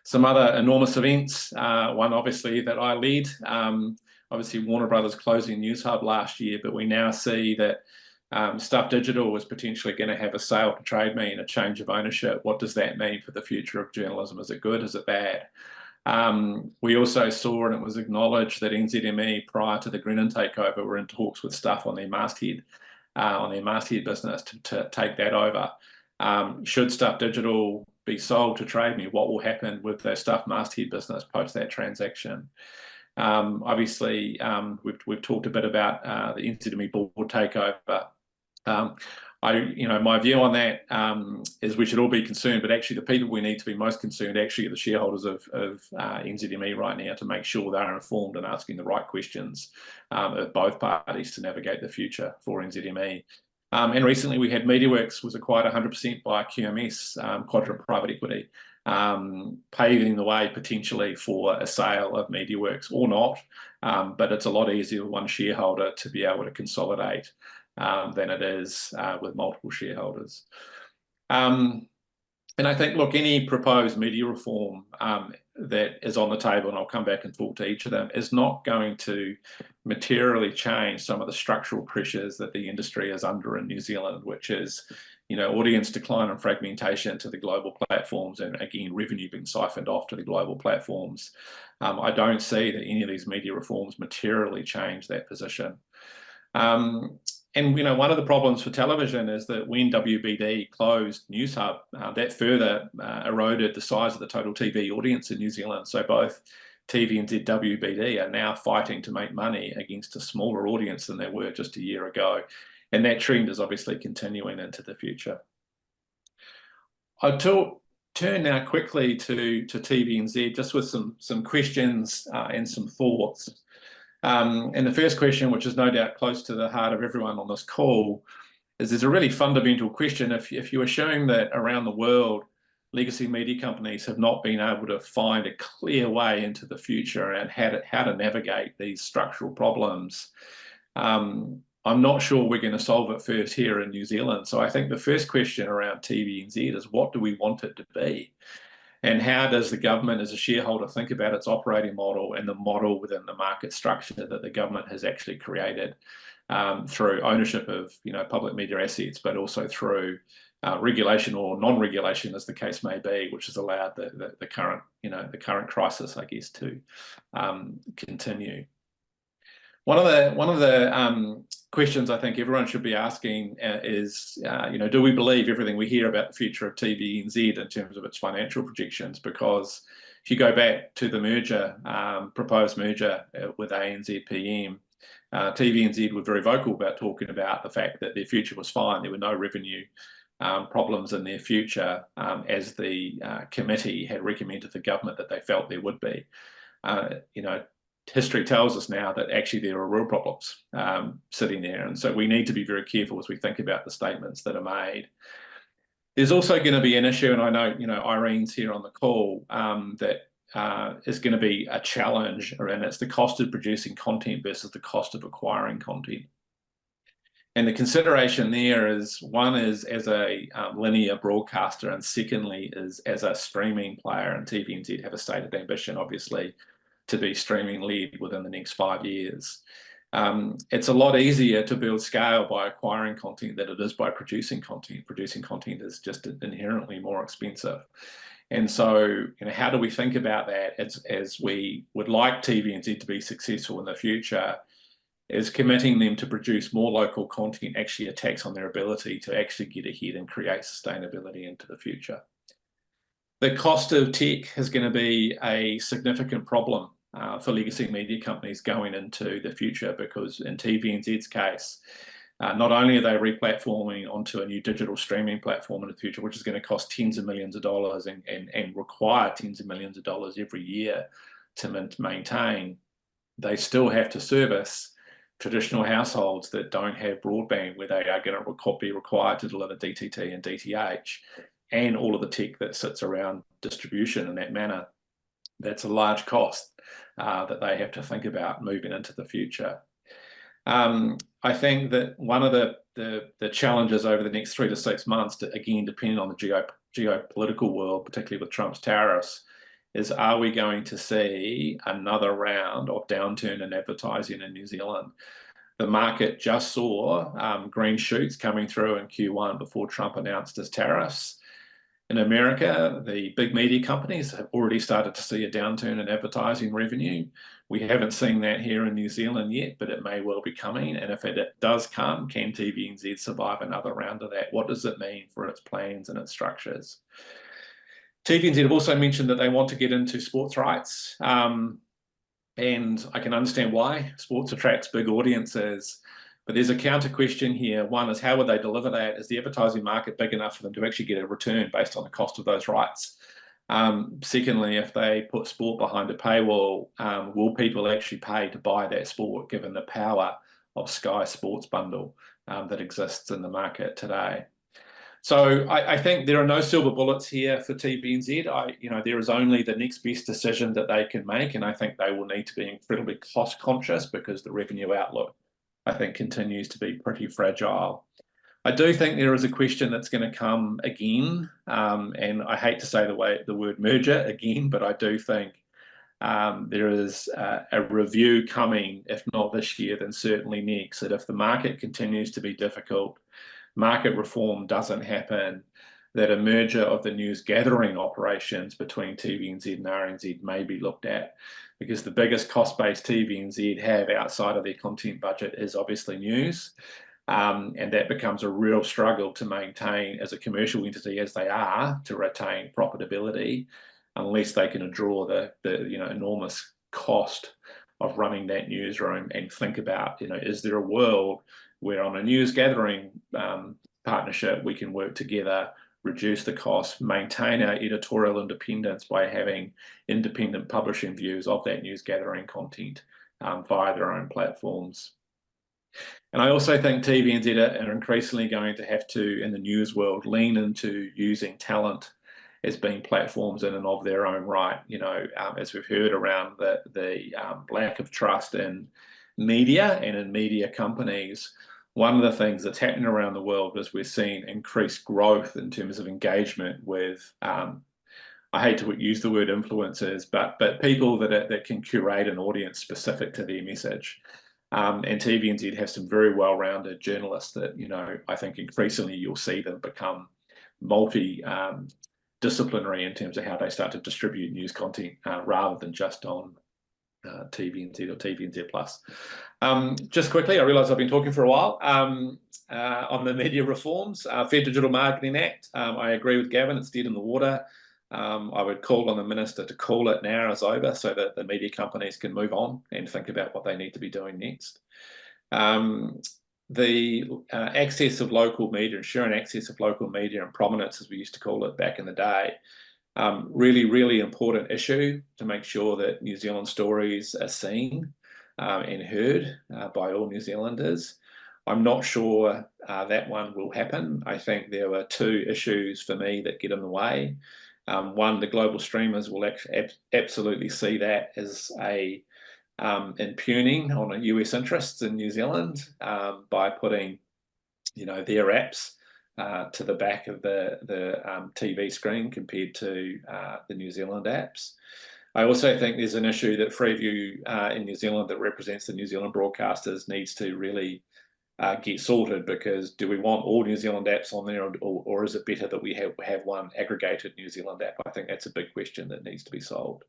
Some other enormous events, one obviously that I led, obviously Warner Brothers closing News Hub last year, but we now see that Stuff Digital is potentially going to have a sale to Trade Me and a change of ownership. What does that mean for the future of journalism? Is it good? Is it bad? We also saw, and it was acknowledged, that NZME, prior to the Grennan takeover, were in talks with Stuff on their masthead business to take that over. Should Stuff Digital be sold to Trade Me, what will happen with their Stuff masthead business post that transaction? Obviously, we've talked a bit about the NZME board takeover. My view on that is we should all be concerned, but actually the people we need to be most concerned actually are the shareholders of NZME right now, to make sure they're informed and asking the right questions of both parties to navigate the future for NZME. And recently we had MediaWorks was acquired 100% by QMS, Quadrant Private Equity, paving the way potentially for a sale of MediaWorks or not, but it's a lot easier with one shareholder to be able to consolidate than it is with multiple shareholders. And I think, look, any proposed media reform that is on the table, and I'll come back and talk to each of them, is not going to materially change some of the structural pressures that the industry is under in New Zealand, which is, audience decline and fragmentation to the global platforms, and again, revenue being siphoned off to the global platforms. I don't see that any of these media reforms materially change that position. And one of the problems for television is that when WBD closed News Hub, that further eroded the size of the total TV audience in New Zealand. So both TVNZ, WBD are now fighting to make money against a smaller audience than they were just a year ago. And that trend is obviously continuing into the future. I'll turn now quickly to TVNZ, just with some questions and some thoughts. And the first question, which is no doubt close to the heart of everyone on this call, is there's a really fundamental question. If you assume that around the world, legacy media companies have not been able to find a clear way into the future and how to navigate these structural problems, I'm not sure we're going to solve it first here in New Zealand. So I think the first question around TVNZ is, what do we want it to be? And how does the government as a shareholder think about its operating model and the model within the market structure that the government has actually created through ownership of public media assets, but also through regulation or non-regulation, as the case may be, which has allowed the current crisis, I guess, to continue. One of the questions I think everyone should be asking is, do we believe everything we hear about the future of TVNZ in terms of its financial projections? Because if you go back to the proposed merger with ANZ-PM, TVNZ were very vocal about talking about the fact that their future was fine. There were no revenue problems in their future, as the committee had recommended to the government that they felt there would be. History tells us now that actually there are real problems sitting there. And so we need to be very careful as we think about the statements that are made. There's also going to be an issue, and I know, Irene's here on the call, that is going to be a challenge, and it's the cost of producing content versus the cost of acquiring content. And the consideration there is, one is as a linear broadcaster, and secondly is as a streaming player, and TVNZ have a stated ambition, obviously, to be streaming led within the next 5 years. It's a lot easier to build scale by acquiring content than it is by producing content. Producing content is just inherently more expensive. And so, how do we think about that as we would like TVNZ to be successful in the future? Is committing them to produce more local content actually a tax on their ability to actually get ahead and create sustainability into the future? The cost of tech is going to be a significant problem for legacy media companies going into the future, because in TVNZ's case, not only are they replatforming onto a new digital streaming platform in the future, which is going to cost tens of millions of dollars and require tens of millions of dollars every year to maintain, they still have to service traditional households that don't have broadband, where they are going to be required to deliver DTT and DTH and all of the tech that sits around distribution in that manner. That's a large cost that they have to think about moving into the future. I think that one of the challenges over the next 3 to 6 months, again, depending on the geopolitical world, particularly with Trump's tariffs, is are we going to see another round of downturn in advertising in New Zealand? The market just saw green shoots coming through in Q1 before Trump announced his tariffs. In America, the big media companies have already started to see a downturn in advertising revenue. We haven't seen that here in New Zealand yet, but it may well be coming. And if it does come, can TVNZ survive another round of that? What does it mean for its plans and its structures? TVNZ have also mentioned that they want to get into sports rights. And I can understand why. Sports attracts big audiences. But there's a counter question here. One is, how would they deliver that? Is the advertising market big enough for them to actually get a return based on the cost of those rights? Secondly, if they put sport behind a paywall, will people actually pay to buy that sport, given the power of Sky Sports Bundle that exists in the market today? So I think there are no silver bullets here for TVNZ. There is only the next best decision that they can make, and I think they will need to be incredibly cost conscious because the revenue outlook, I think, continues to be pretty fragile. I do think there is a question that's going to come again, and I hate to say the word merger again, but I do think there is a review coming, if not this year, then certainly next, that if the market continues to be difficult, market reform doesn't happen, that a merger of the news gathering operations between TVNZ and RNZ may be looked at, because the biggest cost base TVNZ have outside of their content budget is obviously news. And that becomes a real struggle to maintain as a commercial entity, as they are, to retain profitability, unless they can draw the enormous cost of running that newsroom and think about, is there a world where on a news gathering partnership we can work together, reduce the cost, maintain our editorial independence by having independent publishing views of that news gathering content via their own platforms. And I also think TVNZ are increasingly going to have to, in the news world, lean into using talent as being platforms in and of their own right. As we've heard around the lack of trust in media and in media companies, one of the things that's happening around the world is we're seeing increased growth in terms of engagement with, I hate to use the word influencers, but people that can curate an audience specific to their message. And TVNZ have some very well-rounded journalists that, I think increasingly you'll see them become multi-disciplinary in terms of how they start to distribute news content rather than just on TVNZ or TVNZ Plus. Just quickly, I realise I've been talking for a while on the media reforms. Fair Digital Marketing Act, I agree with Gavin, it's dead in the water. I would call on the Minister to call it now as over so that the media companies can move on and think about what they need to be doing next. The access of local media, ensuring access of local media and prominence, as we used to call it back in the day, really, really important issue to make sure that New Zealand stories are seen and heard by all New Zealanders. I'm not sure that one will happen. I think there are two issues for me that get in the way. One, the global streamers will absolutely see that as a impugning on a US interests in New Zealand by putting, their apps to the back of the TV screen compared to the New Zealand apps. I also think there's an issue that Freeview in New Zealand that represents the New Zealand broadcasters needs to really get sorted, because do we want all New Zealand apps on there, or is it better that we have one aggregated New Zealand app? I think that's a big question that needs to be solved.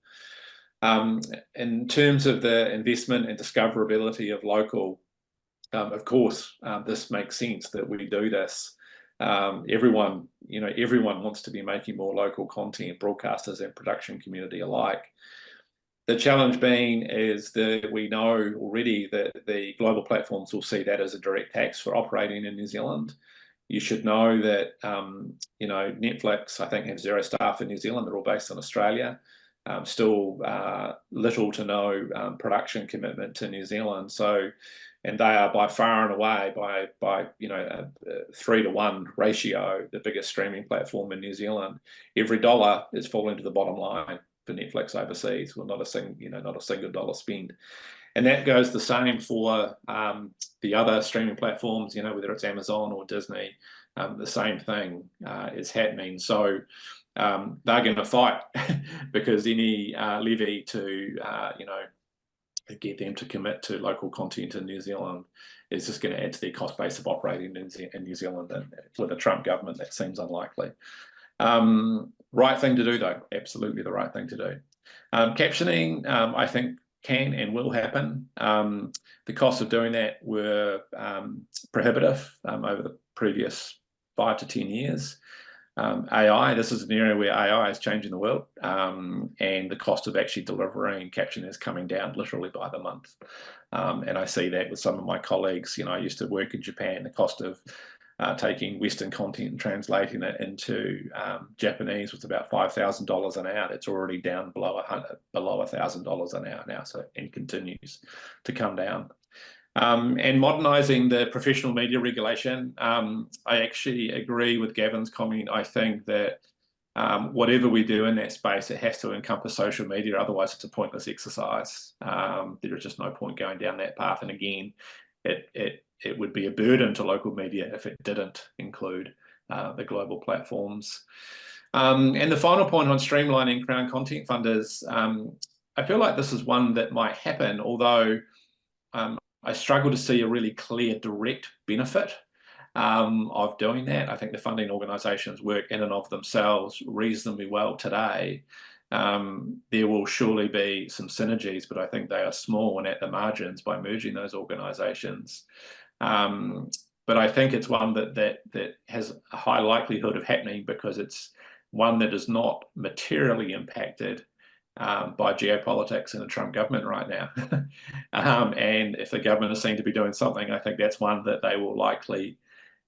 In terms of the investment and discoverability of local, of course, this makes sense that we do this. Everyone wants to be making more local content, broadcasters and production community alike. The challenge being is that we know already that the global platforms will see that as a direct tax for operating in New Zealand. You should know that, Netflix, I think, have 0 staff in New Zealand. They're all based in Australia. Still little to no production commitment to New Zealand. And they are by far and away by a 3-to-1 ratio, the biggest streaming platform in New Zealand. Every dollar is falling to the bottom line for Netflix overseas. Well, not a single dollar spend. And that goes the same for the other streaming platforms, you know, whether it's Amazon or Disney, the same thing is happening. So they're going to fight because any levy to, you know, get them to commit to local content in New Zealand is just going to add to their cost base of operating in New Zealand. And with a Trump government, that seems unlikely. Right thing to do, though. Absolutely the right thing to do. Captioning, I think, can and will happen. The costs of doing that were prohibitive over the previous 5 to 10 years. AI, this is an area where AI is changing the world, and the cost of actually delivering captioning is coming down literally by the month. And I see that with some of my colleagues. You know, I used to work in Japan. The cost of taking Western content and translating it into Japanese was about $5,000 an hour. It's already down below $1,000 an hour now, so it continues to come down. And modernising the professional media regulation, I actually agree with Gavin's comment. I think that whatever we do in that space, it has to encompass social media, otherwise it's a pointless exercise. There is just no point going down that path. And again, it would be a burden to local media if it didn't include the global platforms. And the final point on streamlining Crown content funders, I feel like this is one that might happen, although I struggle to see a really clear direct benefit of doing that. I think the funding organisations work in and of themselves reasonably well today. There will surely be some synergies, but I think they are small and at the margins by merging those organisations. But I think it's one that has a high likelihood of happening because it's one that is not materially impacted by geopolitics in the Trump government right now. And if the government is seen to be doing something, I think that's one that they will likely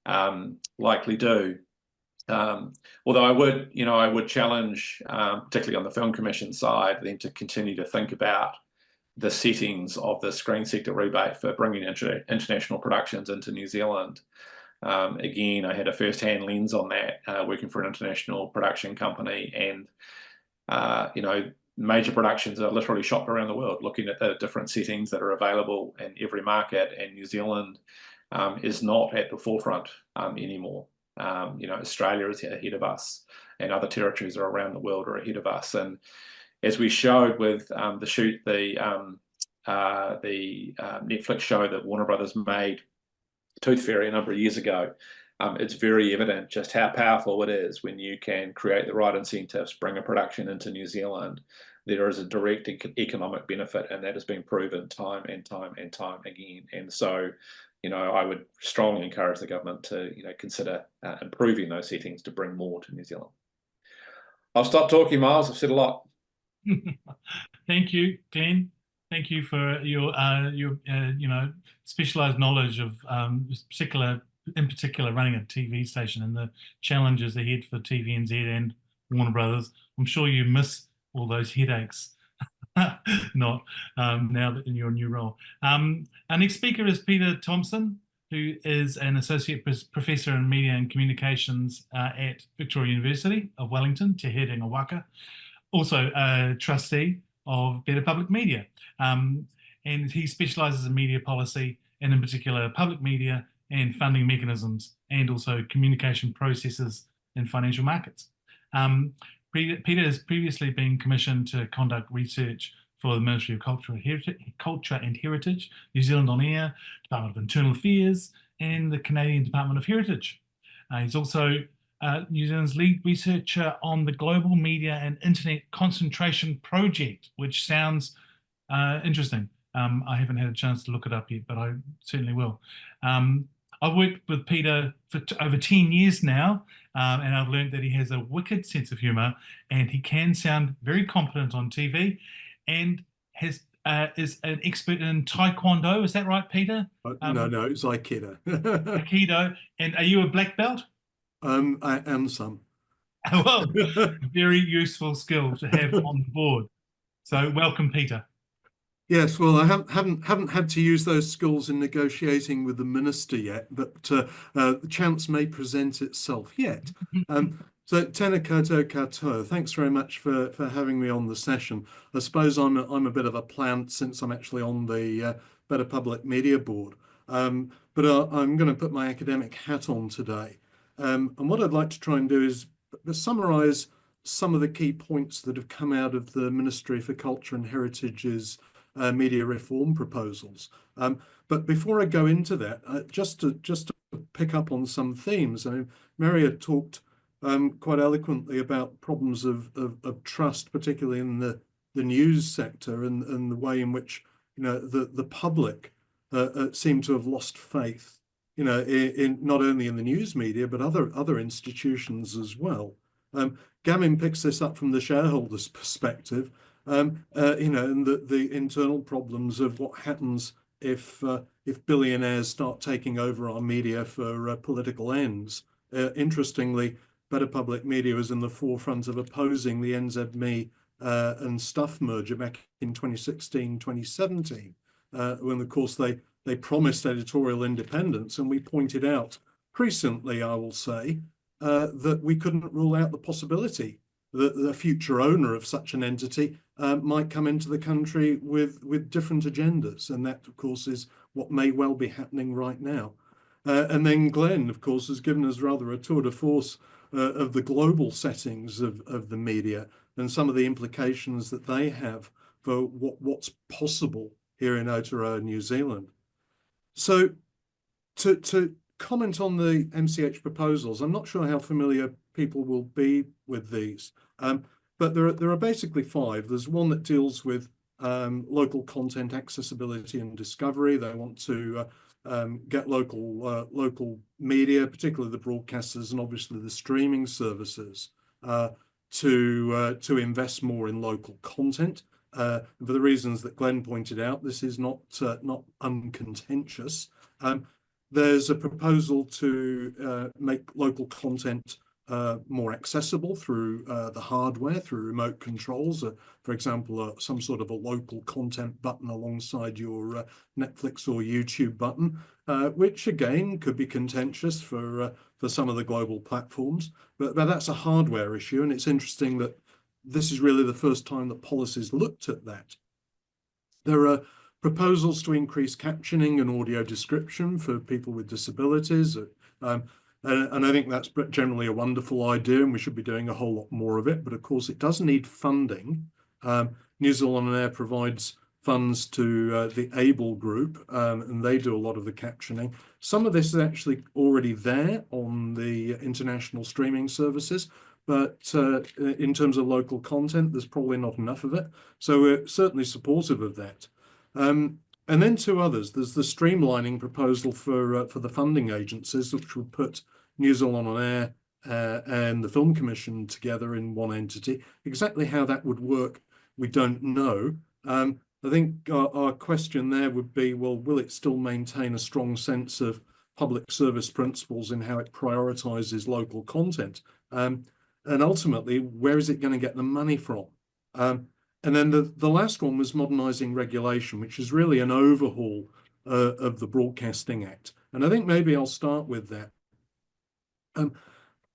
do. Although I would challenge, particularly on the Film Commission side, them to continue to think about the settings of the screen sector rebate for bringing international productions into New Zealand. Again, I had a first-hand lens on that, working for an international production company, and major productions are literally shopped around the world, looking at the different settings that are available in every market, and New Zealand is not at the forefront anymore. Australia is ahead of us, and other territories around the world are ahead of us. And as we showed with the Netflix show that Warner Brothers made, Tooth Fairy, a number of years ago, it's very evident just how powerful it is when you can create the right incentives, bring a production into New Zealand. There is a direct economic benefit, and that has been proven time and time and time again. And so, I would strongly encourage the government to, consider improving those settings to bring more to New Zealand. I'll stop talking, Miles. I've said a lot. Thank you, Glenn. Thank you for your specialised knowledge of in particular running a TV station and the challenges ahead for TVNZ and Warner Brothers. I'm sure you miss all those headaches not now that in your new role. Our next speaker is Peter Thompson, who is an Associate Professor in Media and Communications at Victoria University of Wellington, Te Herenga Waka, also a trustee of Better Public Media. And he specialises in media policy, and in particular public media and funding mechanisms, and also communication processes in financial markets. Peter has previously been commissioned to conduct research for the Ministry of Culture and Heritage, New Zealand On Air, Department of Internal Affairs, and the Canadian Department of Heritage. He's also New Zealand's lead researcher on the Global Media and Internet Concentration Project, which sounds interesting. I haven't had a chance to look it up yet, but I certainly will. I've worked with Peter for over 10 years now, and I've learned that he has a wicked sense of humour, and he can sound very competent on TV, and is an expert in Taekwondo. Is that right, Peter? No, it's Aikido. Aikido. And are you a black belt? I am some. Well, very useful skill to have on board. So welcome, Peter. Yes, well, I haven't had to use those skills in negotiating with the minister yet, but the chance may present itself yet. So tēnā koutou katoa. Thanks very much for having me on the session. I suppose I'm a bit of a plant since I'm actually on the Better Public Media Board. but I'm going to put my academic hat on today. And what I'd like to try and do is summarise some of the key points that have come out of the Ministry for Culture and Heritage's media reform proposals. But before I go into that, just to pick up on some themes, I mean, Merja talked quite eloquently about problems of trust, particularly in the news sector, and the way in which, you know, the public seem to have lost faith, you know, in not only in the news media but other institutions as well. Gavin picks this up from the shareholders' perspective, you know, and the internal problems of what happens if billionaires start taking over our media for political ends. Interestingly, Better Public Media was in the forefront of opposing the NZME and Stuff merger back in 2016, 2017, when, of course, they promised editorial independence, and we pointed out recently, I will say, that we couldn't rule out the possibility that the future owner of such an entity might come into the country with different agendas, and that, of course, is what may well be happening right now. And then Glen, of course, has given us rather a tour de force of the global settings of the media and some of the implications that they have for what's possible here in Aotearoa, New Zealand. So to comment on the MCH proposals, I'm not sure how familiar people will be with these, but there are basically 5. There's one that deals with local content accessibility and discovery. They want to get local media, particularly the broadcasters and obviously the streaming services, to invest more in local content. For the reasons that Glen pointed out, this is not uncontentious. There's a proposal to make local content more accessible through the hardware, through remote controls. For example, some sort of a local content button alongside your Netflix or YouTube button, which again could be contentious for some of the global platforms. But that's a hardware issue, and it's interesting that this is really the first time that policy's looked at that. There are proposals to increase captioning and audio description for people with disabilities. And I think that's generally a wonderful idea, and we should be doing a whole lot more of it. But of course, it does need funding. New Zealand On Air provides funds to the ABLE group, and they do a lot of the captioning. Some of this is actually already there on the international streaming services, but in terms of local content, there's probably not enough of it. So we're certainly supportive of that. And then 2 others. There's the streamlining proposal for the funding agencies, which would put New Zealand On Air and the Film Commission together in one entity. Exactly how that would work, we don't know. I think our question there would be, well, will it still maintain a strong sense of public service principles in how it prioritises local content? And ultimately, where is it going to get the money from? And then the last one was modernising regulation, which is really an overhaul of the Broadcasting Act. And I think maybe I'll start with that.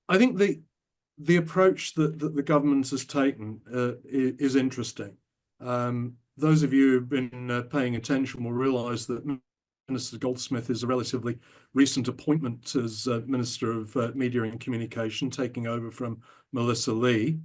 I think the approach that the government has taken is interesting. Those of you who've been paying attention will realise that Minister Goldsmith is a relatively recent appointment as Minister of Media and Communication, taking over from Melissa Lee.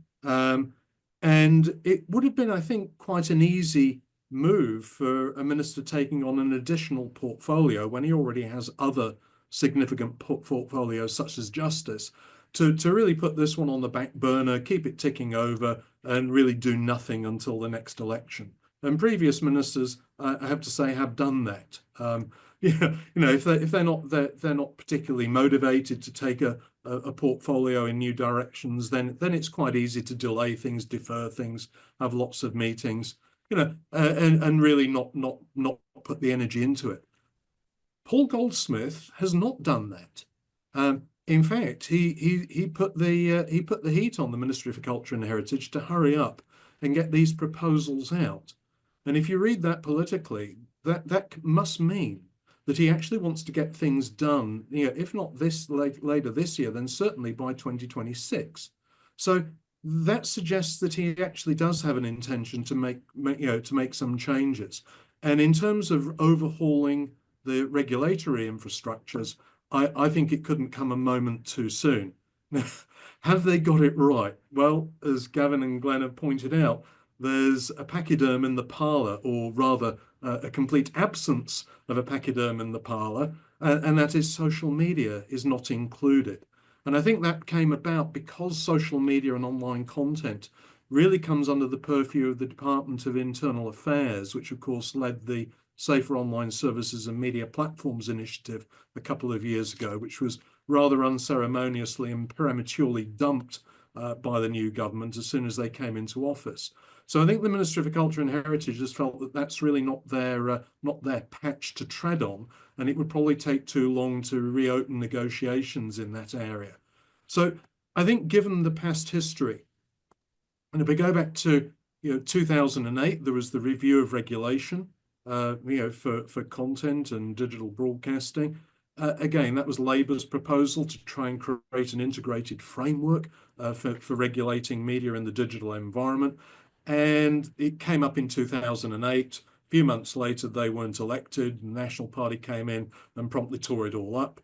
And it would have been, I think, quite an easy move for a minister taking on an additional portfolio when he already has other significant portfolios such as justice, to really put this one on the back burner, keep it ticking over, and really do nothing until the next election. And previous ministers, I have to say, have done that. If they're not particularly motivated to take a portfolio in new directions, then it's quite easy to delay things, defer things, have lots of meetings, and really not put the energy into it. Paul Goldsmith has not done that. In fact, he put the heat on the Ministry for Culture and Heritage to hurry up and get these proposals out. And if you read that politically, that must mean that he actually wants to get things done, if not later this year, then certainly by 2026. So that suggests that he actually does have an intention to make some changes. And in terms of overhauling the regulatory infrastructures, I think it couldn't come a moment too soon. Now, have they got it right? Well, as Gavin and Glen have pointed out, there's a pachyderm in the parlour, or rather a complete absence of a pachyderm in the parlour, and that is social media is not included. And I think that came about because social media and online content really comes under the purview of the Department of Internal Affairs, which of course led the Safer Online Services and Media Platforms Initiative a couple of years ago, which was rather unceremoniously and prematurely dumped by the new government as soon as they came into office. So I think the Ministry for Culture and Heritage has felt that that's really not their patch to tread on, and it would probably take too long to reopen negotiations in that area. So I think given the past history, and if we go back to 2008, there was the review of regulation for content and digital broadcasting. Again, that was Labour's proposal to try and create an integrated framework for regulating media in the digital environment. And it came up in 2008. A few months later, they weren't elected. The National Party came in and promptly tore it all up.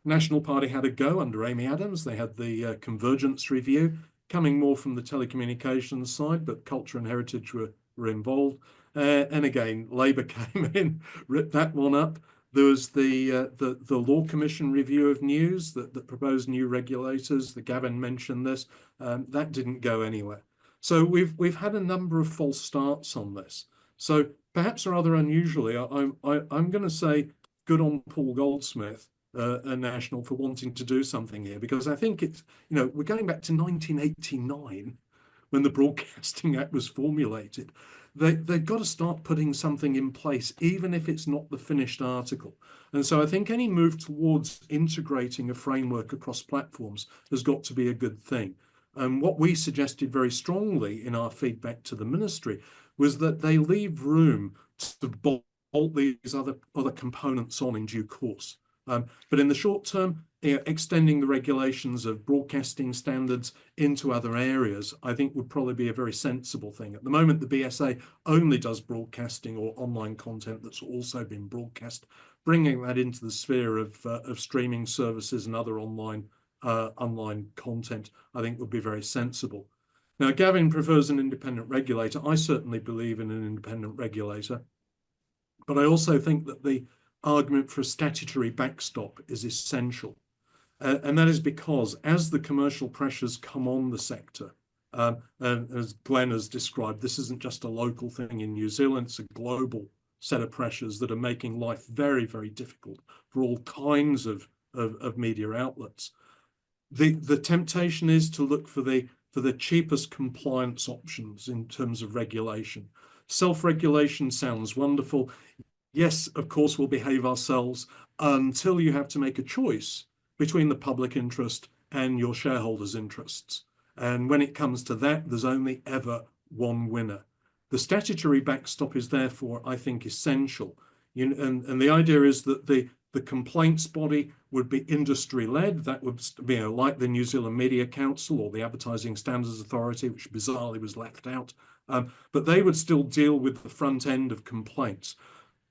National Party had a go under Amy Adams. They had the convergence review, coming more from the telecommunications side, but culture and heritage were involved. And again, Labour came in, ripped that one up. There was the Law Commission review of news that proposed new regulators. The Gavin mentioned this. That didn't go anywhere. So we've had a number of false starts on this. So perhaps rather unusually, I'm going to say good on Paul Goldsmith and National for wanting to do something here, because I think it's, we're going back to 1989 when the Broadcasting Act was formulated. They've got to start putting something in place, even if it's not the finished article. And so I think any move towards integrating a framework across platforms has got to be a good thing. And what we suggested very strongly in our feedback to the ministry was that they leave room to bolt these other components on in due course. But in the short term, extending the regulations of broadcasting standards into other areas, I think would probably be a very sensible thing. At the moment, the BSA only does broadcasting or online content that's also been broadcast. Bringing that into the sphere of streaming services and other online content, I think would be very sensible. Now, Gavin prefers an independent regulator. I certainly believe in an independent regulator, but I also think that the argument for a statutory backstop is essential. And that is because as the commercial pressures come on the sector, and as Glen has described, this isn't just a local thing in New Zealand, it's a global set of pressures that are making life very, very difficult for all kinds of media outlets. The temptation is to look for the cheapest compliance options in terms of regulation. Self-regulation sounds wonderful. Yes, of course, we'll behave ourselves until you have to make a choice between the public interest and your shareholders' interests. And when it comes to that, there's only ever one winner. The statutory backstop is therefore, I think, essential. And the idea is that the complaints body would be industry-led. That would be like the New Zealand Media Council or the Advertising Standards Authority, which bizarrely was left out. But they would still deal with the front end of complaints.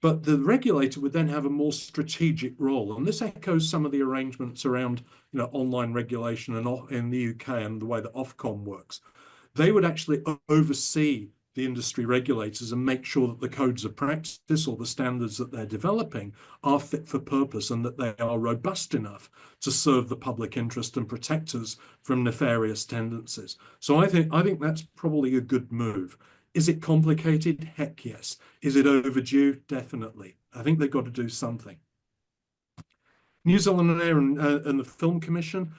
But the regulator would then have a more strategic role. And this echoes some of the arrangements around online regulation and in the UK and the way that Ofcom works. They would actually oversee the industry regulators and make sure that the codes of practice or the standards that they're developing are fit for purpose and that they are robust enough to serve the public interest and protect us from nefarious tendencies. So I think that's probably a good move. Is it complicated? Heck yes. Is it overdue? Definitely. I think they've got to do something. New Zealand Air and the Film Commission,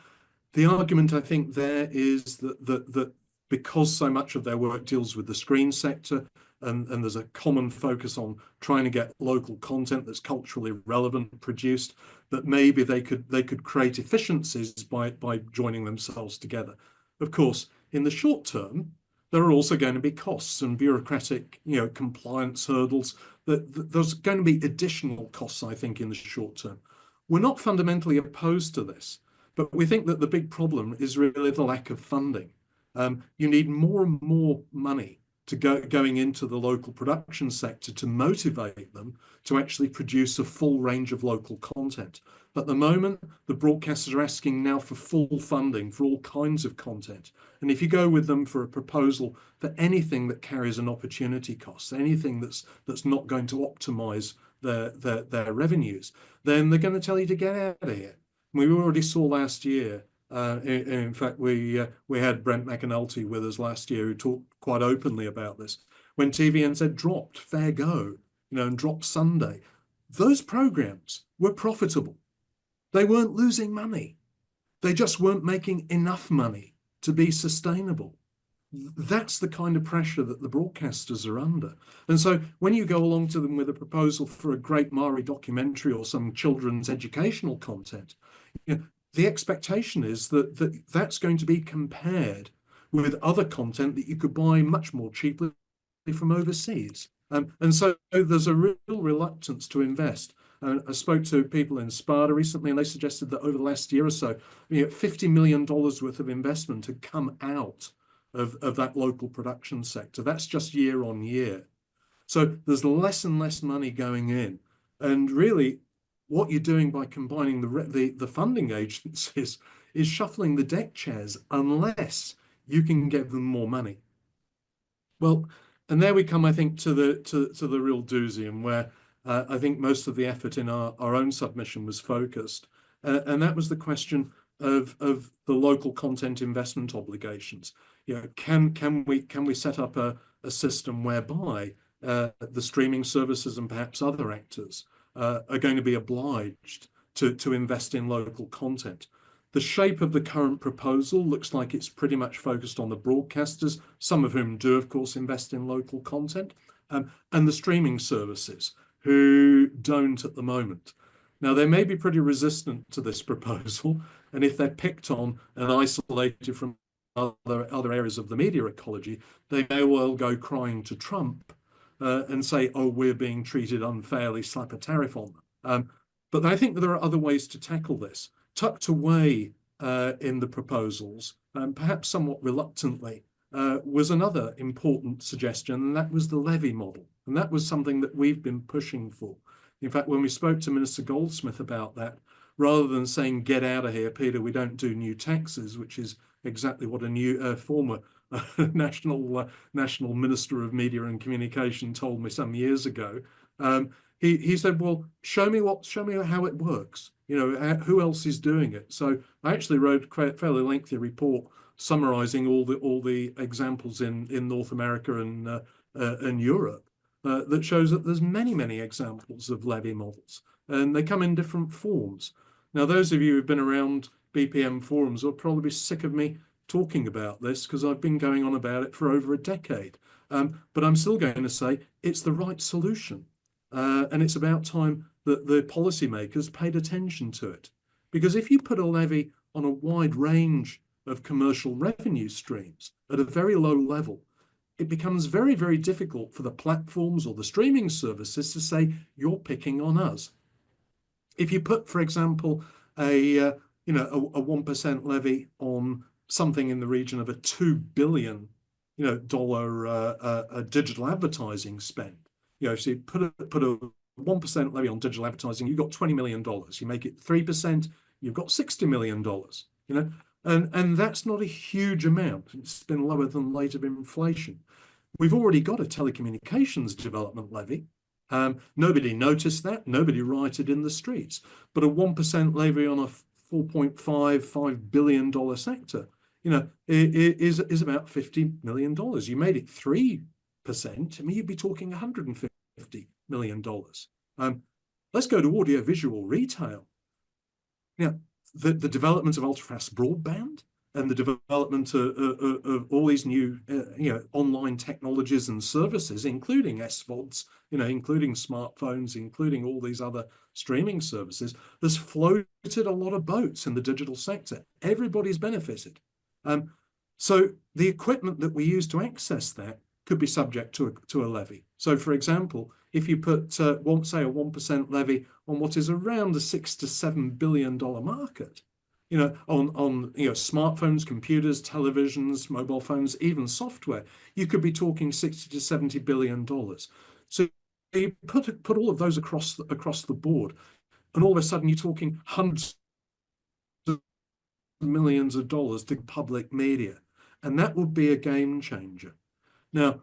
the argument I think there is that because so much of their work deals with the screen sector and there's a common focus on trying to get local content that's culturally relevant produced, that maybe they could create efficiencies by joining themselves together. Of course, in the short term, there are also going to be costs and bureaucratic, compliance hurdles. There's going to be additional costs, I think, in the short term. We're not fundamentally opposed to this, but we think that the big problem is really the lack of funding. You need more and more money going into the local production sector to motivate them to actually produce a full range of local content. At the moment, the broadcasters are asking now for full funding for all kinds of content. And if you go with them for a proposal for anything that carries an opportunity cost, anything that's not going to optimize their revenues, then they're going to tell you to get out of here. We already saw last year. In fact, we had Brent McAnulty with us last year, who talked quite openly about this. When TVNZ dropped Fair Go, and dropped Sunday, those programs were profitable. They weren't losing money. They just weren't making enough money to be sustainable. That's the kind of pressure that the broadcasters are under. And so when you go along to them with a proposal for a great Maori documentary or some children's educational content, the expectation is that that's going to be compared with other content that you could buy much more cheaply from overseas. And so there's a real reluctance to invest. I spoke to people in Sparta recently, and they suggested that over the last year or so, $50 million worth of investment had come out of that local production sector. That's just year on year. So there's less and less money going in. And really, what you're doing by combining the funding agencies is shuffling the deck chairs unless you can give them more money. Well, and there we come, I think, to the real doozy, and where I think most of the effort in our own submission was focused, and that was the question of the local content investment obligations. Can we set up a system whereby the streaming services and perhaps other actors are going to be obliged to invest in local content? The shape of the current proposal looks like it's pretty much focused on the broadcasters, some of whom do, of course, invest in local content, and the streaming services, who don't at the moment. Now, they may be pretty resistant to this proposal, and if they're picked on and isolated from other areas of the media ecology, they may well go crying to Trump and say, oh, we're being treated unfairly, slap a tariff on them. But I think that there are other ways to tackle this. Tucked away in the proposals, perhaps somewhat reluctantly, was another important suggestion, and that was the levy model. And that was something that we've been pushing for. In fact, when we spoke to Minister Goldsmith about that, rather than saying, get out of here, Peter, we don't do new taxes, which is exactly what a new former national Minister of Media and Communication told me some years ago, he said, well, show me how it works. Who else is doing it? So I actually wrote a fairly lengthy report summarizing all the examples in North America and Europe that shows that there's many examples of levy models, and they come in different forms. Now, those of you who've been around BPM forums will probably be sick of me talking about this, because I've been going on about it for over a decade. But I'm still going to say it's the right solution. And it's about time that the policymakers paid attention to it. Because if you put a levy on a wide range of commercial revenue streams at a very low level, it becomes very, very difficult for the platforms or the streaming services to say, you're picking on us. If you put, for example, a 1% levy on something in the region of a $2 billion digital advertising spend, so you put a 1% levy on digital advertising, you've got $20 million. You make it 3%, you've got $60 million. And that's not a huge amount. It's been lower than the rate of inflation. We've already got a telecommunications development levy. Nobody noticed that. Nobody rioted in the streets. But a 1% levy on a $4.55 billion sector, is about $50 million. You made it 3%. I mean, you'd be talking $150 million. Let's go to audiovisual retail. Now, the development of ultra-fast broadband and the development of all these new, online technologies and services, including SVODs, including smartphones, including all these other streaming services, has floated a lot of boats in the digital sector. Everybody's benefited. So the equipment that we use to access that could be subject to a levy. So, for example, if you put, say, a 1% levy on what is around a $6 to $7 billion market, on smartphones, computers, televisions, mobile phones, even software, you could be talking 60 to 70 billion dollars. So you put all of those across the board, and all of a sudden you're talking hundreds of millions of dollars to public media, and that would be a game changer. Now,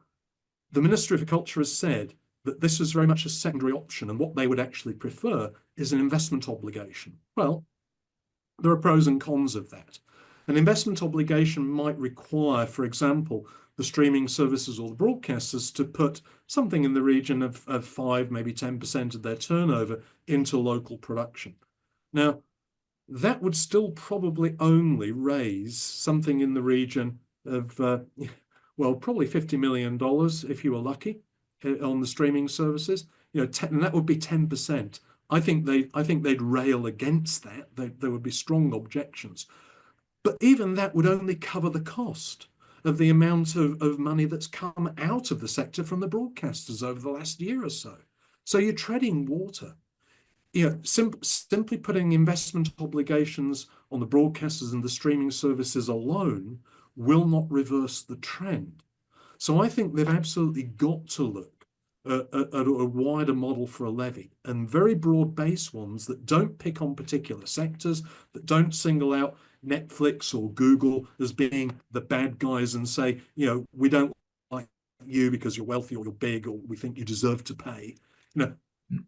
the Ministry for Culture has said that this is very much a secondary option, and what they would actually prefer is an investment obligation. Well, there are pros and cons of that. An investment obligation might require, for example, the streaming services or the broadcasters to put something in the region of 5, maybe 10% of their turnover into local production. Now, that would still probably only raise something in the region of, well, probably $50 million if you were lucky on the streaming services. And that would be 10%. I think they'd rail against that. There would be strong objections. But even that would only cover the cost of the amount of money that's come out of the sector from the broadcasters over the last year or so. So you're treading water. Simply putting investment obligations on the broadcasters and the streaming services alone will not reverse the trend. So I think they've absolutely got to look at a wider model for a levy, and very broad-based ones that don't pick on particular sectors, that don't single out Netflix or Google as being the bad guys and say, we don't like you because you're wealthy or you're big or we think you deserve to pay.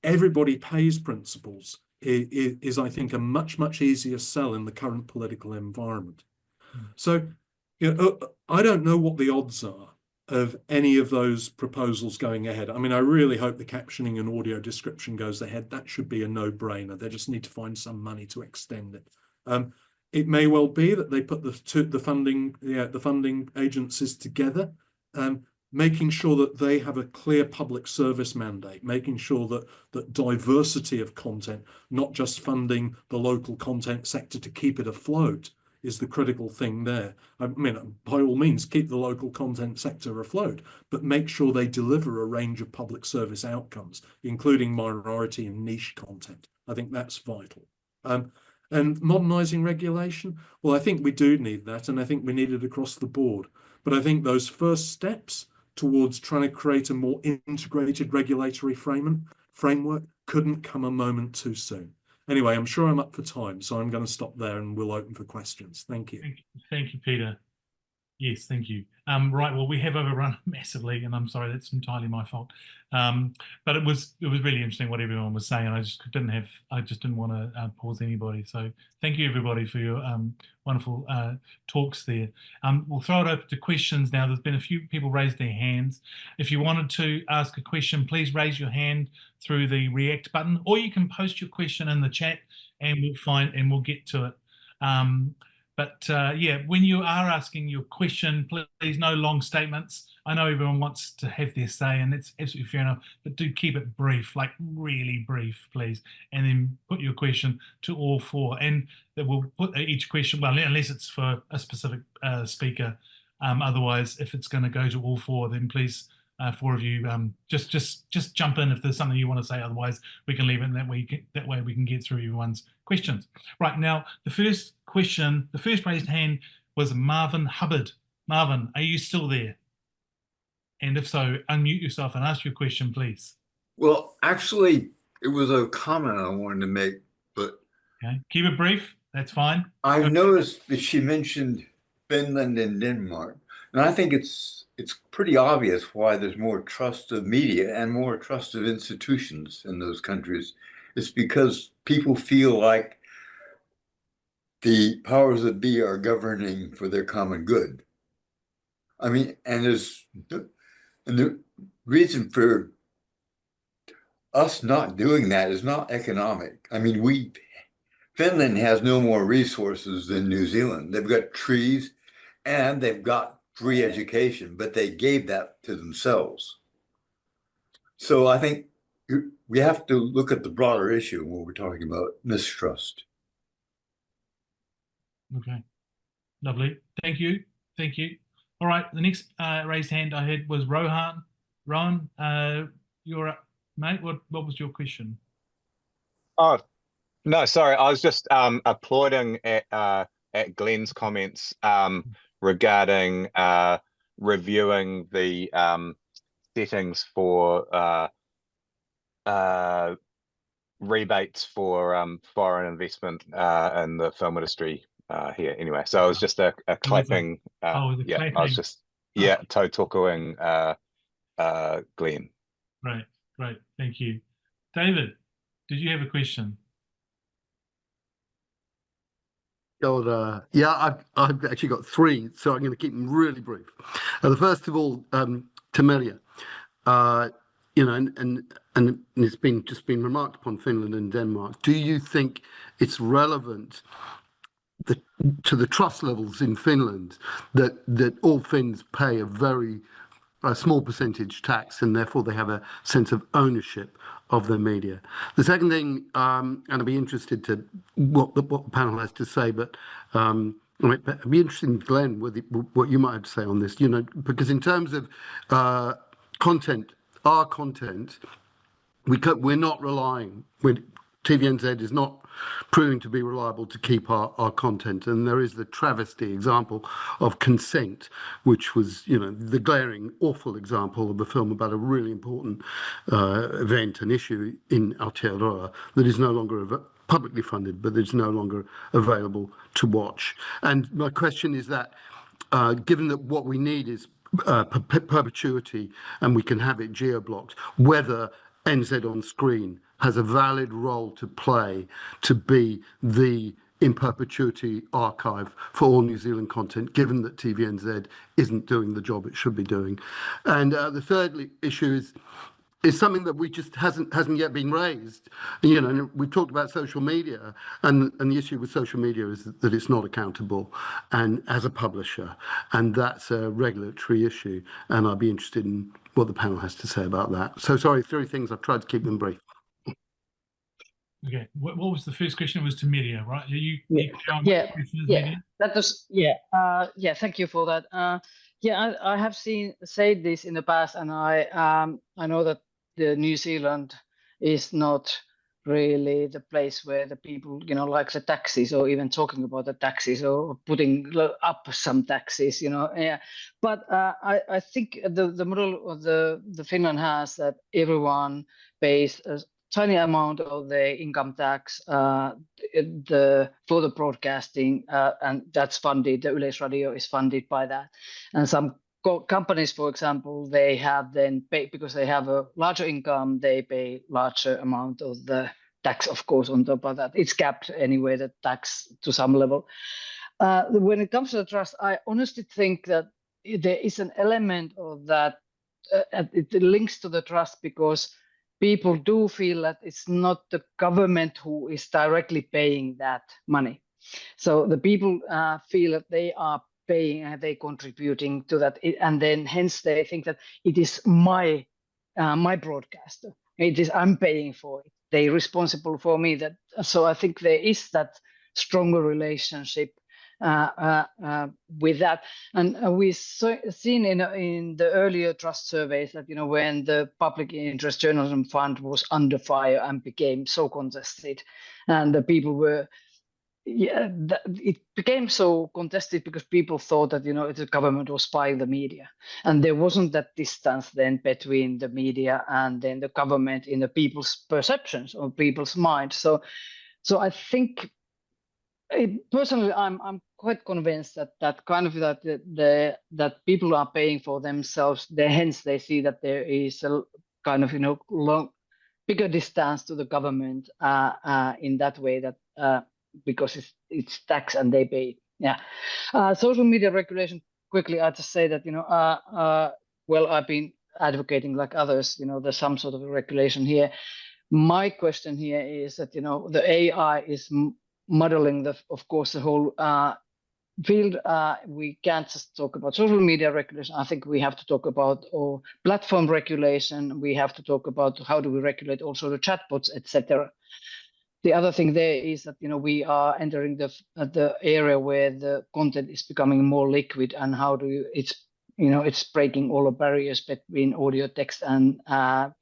Everybody pays principles is, I think, a much, much easier sell in the current political environment. So, I don't know what the odds are of any of those proposals going ahead. I mean, I really hope the captioning and audio description goes ahead. That should be a no-brainer. They just need to find some money to extend it. It may well be that they put the funding agencies together, making sure that they have a clear public service mandate, making sure that diversity of content, not just funding the local content sector to keep it afloat, is the critical thing there. I mean, by all means, keep the local content sector afloat, but make sure they deliver a range of public service outcomes, including minority and niche content. I think that's vital. And modernising regulation, well, I think we do need that, and I think we need it across the board. But I think those first steps towards trying to create a more integrated regulatory framework couldn't come a moment too soon. Anyway, I'm sure I'm up for time, so I'm going to stop there and we'll open for questions. Thank you. Thank you, Peter. Yes, thank you. Right, well, we have overrun massively, and I'm sorry, that's entirely my fault. But it was really interesting what everyone was saying. I just didn't want to pause anybody. So thank you, everybody, for your wonderful talks there. We'll throw it open to questions now. There's been a few people raise their hands. If you wanted to ask a question, please raise your hand through the React button, or you can post your question in the chat, and we'll get to it. But yeah, when you are asking your question, please no long statements. I know everyone wants to have their say, and it's absolutely fair enough, but do keep it brief, like really brief, please. And then put your question to all four. And that we'll put each question, well, unless it's for a specific speaker. Otherwise, if it's going to go to all four, then please, four of you, just jump in if there's something you want to say. Otherwise, we can leave it, and that way we can get through everyone's questions. Right, now, the first raised hand was Marvin Hubbard. Marvin, are you still there? And if so, unmute yourself and ask your question, please. Well, actually, it was a comment I wanted to make, but okay, keep it brief. That's fine. I noticed that she mentioned Finland and Denmark, and I think it's pretty obvious why there's more trust of media and more trust of institutions in those countries. It's because people feel like the powers that be are governing for their common good. I mean, and the reason for us not doing that is not economic. I mean, Finland has no more resources than New Zealand. They've got trees and they've got free education, but they gave that to themselves. So I think we have to look at the broader issue when we're talking about mistrust. Okay, lovely. Thank you. Thank you. All right, the next raised hand I had was Rohan. Rohan, you're up, mate. What was your question? Oh, No, sorry, I was just applauding at Glen's comments regarding reviewing the settings for rebates for foreign investment in the film industry here. Anyway, so it was just a clapping. Yeah, I was just toe-talking Glen. Right, great, thank you. David, did you have a question? Yeah, I've actually got three, so I'm going to keep them really brief. The first of all, to Merja, you know, and it's been remarked upon Finland and Denmark. Do you think it's relevant to the trust levels in Finland that all Finns pay a small percentage tax, and therefore they have a sense of ownership of their media? The second thing, and I'd be interested to what the panel has to say, but I'd be interested in Glen what you might have to say on this. You know, because in terms of content, our content, we're not relying. TVNZ is not proving to be reliable to keep our content, and there is the travesty example of Consent, which was, you know, the glaring, awful example of a film about a really important event, an issue in Aotearoa that is no longer publicly funded, but it's no longer available to watch. And my question is that, given that what we need is perpetuity, and we can have it geo-blocked, whether NZ on screen has a valid role to play to be the in perpetuity archive for all New Zealand content, given that TVNZ isn't doing the job it should be doing. And the third issue is something that we just hasn't yet been raised. You know, and we've talked about social media, and the issue with social media is that it's not accountable, and as a publisher, and that's a regulatory issue. And I'd be interested in what the panel has to say about that. So sorry, three things. I've tried to keep them brief. Okay, what was the first question? It was to media, right? That was thank you for that. I have said this in the past, and I know that the New Zealand is not really the place where the people, you know, like the taxes, or even talking about the taxes, or putting up some taxes, you know. Yeah, but I think the model of the Finland has that everyone pays a tiny amount of the income tax for the broadcasting, and that's funded. The Yleisradio is funded by that, and some companies, for example, they have then paid, because they have a larger income, they pay larger amount of the tax, of course, on top of that. It's capped anyway, the tax, to some level. When it comes to the trust, I honestly think that there is an element of that. It links to the trust, because people do feel that it's not the government who is directly paying that money. So the people feel that they are paying and they contributing to that, and then hence they think that it is my broadcaster. I'm paying for it. They're responsible for me. So I think there is that stronger relationship with that, and we've seen in the earlier trust surveys that, you know, when the Public Interest Journalism Fund was under fire and became so contested, and the people were, it became so contested because people thought that, you know, the government was buying the media, and there wasn't that distance then between the media and then the government in the people's perceptions or people's minds. So I think, personally, I'm quite convinced that kind of that people are paying for themselves. Hence they see that there is a kind of, you know, bigger distance to the government in that way, that because it's tax and they pay. Yeah. Social media regulation. Quickly, I just say that, you know, well, I've been advocating like others. You know, there's some sort of a regulation here. My question here is that, you know, the AI is modeling of course, the whole field. We can't just talk about social media regulation. I think we have to talk about platform regulation. We have to talk about how do we regulate also the chatbots, etc. The other thing there is that, you know, we are entering the area where the content is becoming more liquid, and how do you, it's breaking all the barriers between audio, text, and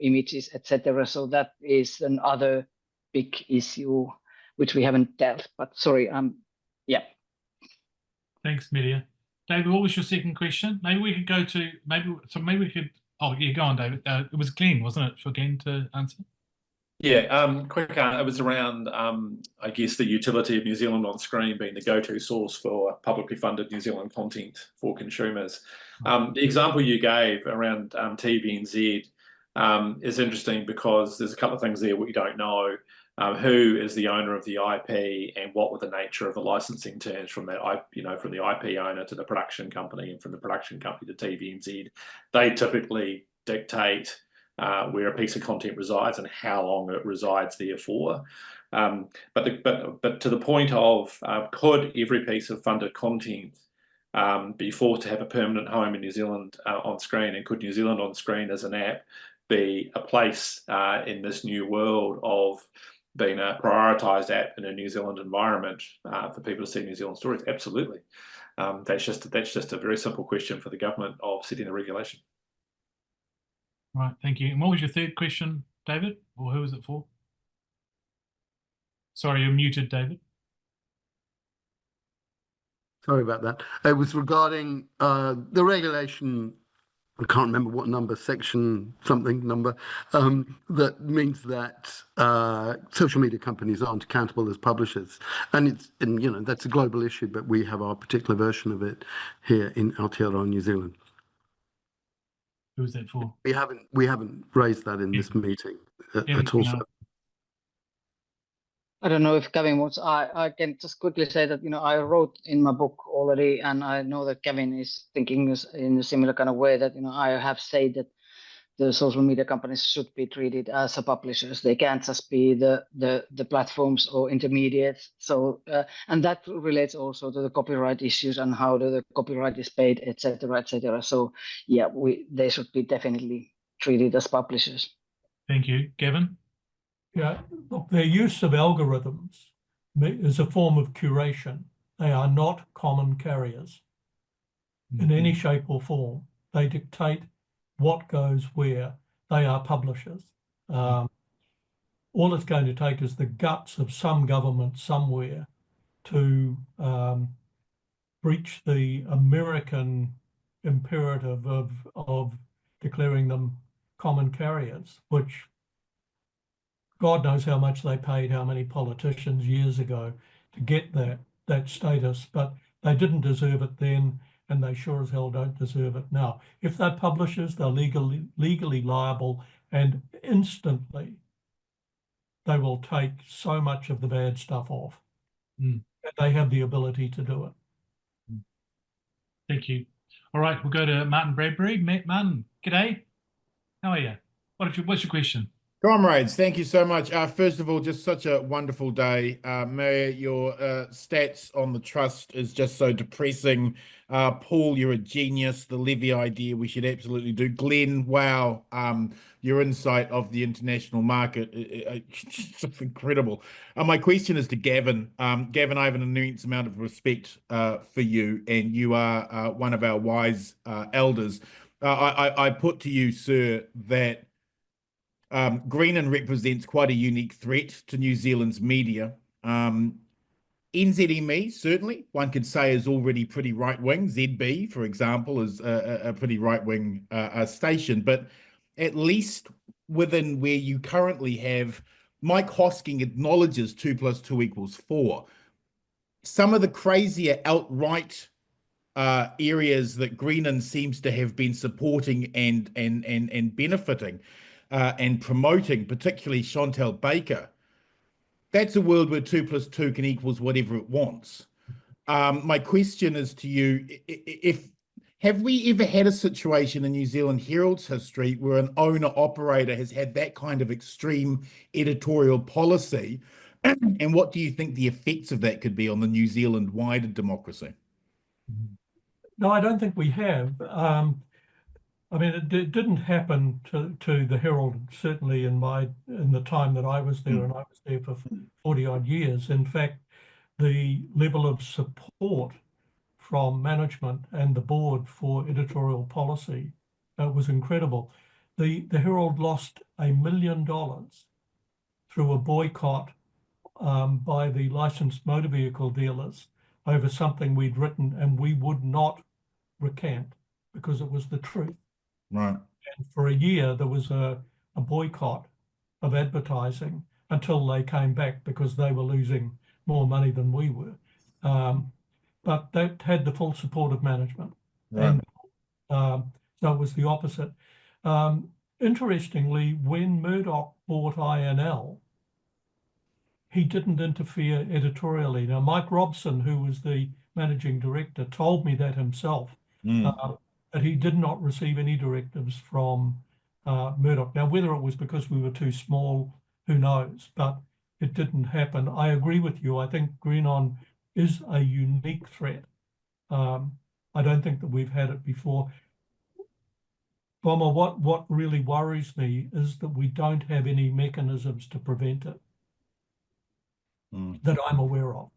images, etc. So that is another big issue which we haven't dealt. But sorry, yeah. Thanks, Merja. David, what was your second question? Maybe we could go to maybe we could. Oh, yeah, go on, David. It was Glen, wasn't it, for Glen to answer? Yeah, quick. It was around, I guess, the utility of New Zealand on screen being the go-to source for publicly funded New Zealand content for consumers. The example you gave around TVNZ is interesting because there's a couple of things there we don't know. Who is the owner of the IP, and what were the nature of the licensing terms from that, from the IP owner to the production company, and from the production company to TVNZ? They typically dictate where a piece of content resides and how long it resides there for. But to the point of could every piece of funded content be forced to have a permanent home in New Zealand on screen, and could New Zealand on screen as an app be a place in this new world of being a prioritised app in a New Zealand environment for people to see New Zealand stories? Absolutely. That's just a very simple question for the government of setting the regulation. Right, thank you. And what was your third question, David? Or who was it for? Sorry, you're muted, David. Sorry about that. It was regarding the regulation. I can't remember what number, section something number, that means that social media companies aren't accountable as publishers. And that's a global issue, but we have our particular version of it here in Aotearoa, New Zealand. Who was that for? We haven't raised that in this meeting at all. I don't know if Gavin wants. I can just quickly say that I wrote in my book already, and I know that Gavin is thinking in a similar kind of way, that I have said that the social media companies should be treated as publishers. They can't just be the platforms or intermediates. So and that relates also to the copyright issues and how the copyright is paid, etc., etc. So yeah, they should be definitely treated as publishers. Thank you, Gavin. Yeah, look, their use of algorithms is a form of curation. They are not common carriers in any shape or form. They dictate what goes where. They are publishers. All it's going to take is the guts of some government somewhere to breach the American imperative of declaring them common carriers, which God knows how much they paid how many politicians years ago to get that status, but they didn't deserve it then, and they sure as hell don't deserve it now. If they're publishers, they're legally liable, and instantly they will take so much of the bad stuff off. And they have the ability to do it. Thank you. All right, we'll go to Martin Bradbury. Martin, g'day. How are you? What's your question? Comrades, thank you so much. First of all, just such a wonderful day. Merja, your stats on the trust is just so depressing. Paul, you're a genius. The levy idea we should absolutely do. Glen, wow, your insight of the international market, it's incredible. My question is to Gavin. Gavin, I have an immense amount of respect for you, and you are one of our wise elders. I put to you, sir, that Greenan represents quite a unique threat to New Zealand's media. NZME, certainly, one could say, is already pretty right-wing. ZB, for example, is a pretty right-wing station. But at least within where you currently have, Mike Hosking acknowledges 2 + 2 = 4. Some of the crazier outright areas that Greenan seems to have been supporting and benefiting and promoting, particularly Chantal Baker, that's a world where 2 + 2 can equals whatever it wants. My question is to you, have we ever had a situation in New Zealand Herald's history where an owner-operator has had that kind of extreme editorial policy? And what do you think the effects of that could be on the New Zealand wider democracy? No, I don't think we have. I mean, it didn't happen to the Herald, certainly in the time that I was there, and I was there for 40 odd years. In fact, the level of support from management and the board for editorial policy was incredible. The Herald lost $1 million through a boycott by the licensed motor vehicle dealers over something we'd written, and we would not recant because it was the truth. Right. And for a year, there was a boycott of advertising until they came back because they were losing more money than we were. But that had the full support of management. Right. And so it was the opposite. Interestingly, when Murdoch bought INL, he didn't interfere editorially. Now, Mike Robson, who was the managing director, told me that himself, that he did not receive any directives from Murdoch. Now, whether it was because we were too small, who knows, but it didn't happen. I agree with you. I think Green is a unique threat. I don't think that we've had it before. Bomber, what really worries me is that we don't have any mechanisms to prevent it that I'm aware of.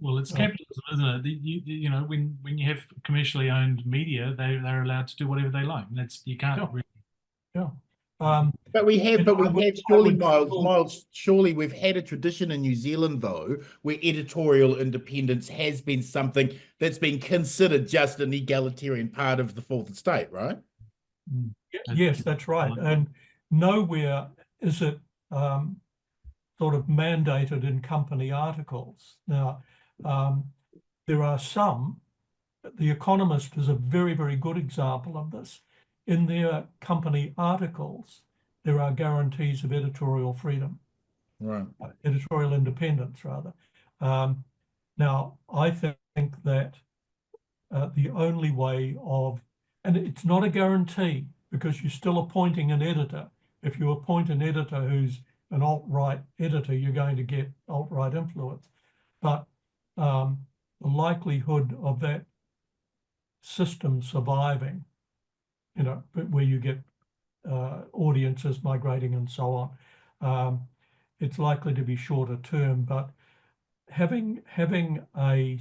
Well, it's capitalism, isn't it? You know, when you have commercially owned media, they're allowed to do whatever they like. You can't really. Yeah. But we have surely, Miles, surely we've had a tradition in New Zealand, though, where editorial independence has been something that's been considered just an egalitarian part of the fourth estate, right? Yes, that's right. And nowhere is it sort of mandated in company articles. Now, there are some. The Economist is a very, very good example of this. In their company articles, there are guarantees of editorial freedom, right? Editorial independence, rather. Now, I think that the only way of, and it's not a guarantee because you're still appointing an editor. If you appoint an editor who's an alt-right editor, you're going to get alt-right influence. But the likelihood of that system surviving, you know, where you get audiences migrating and so on, it's likely to be shorter term. But having a,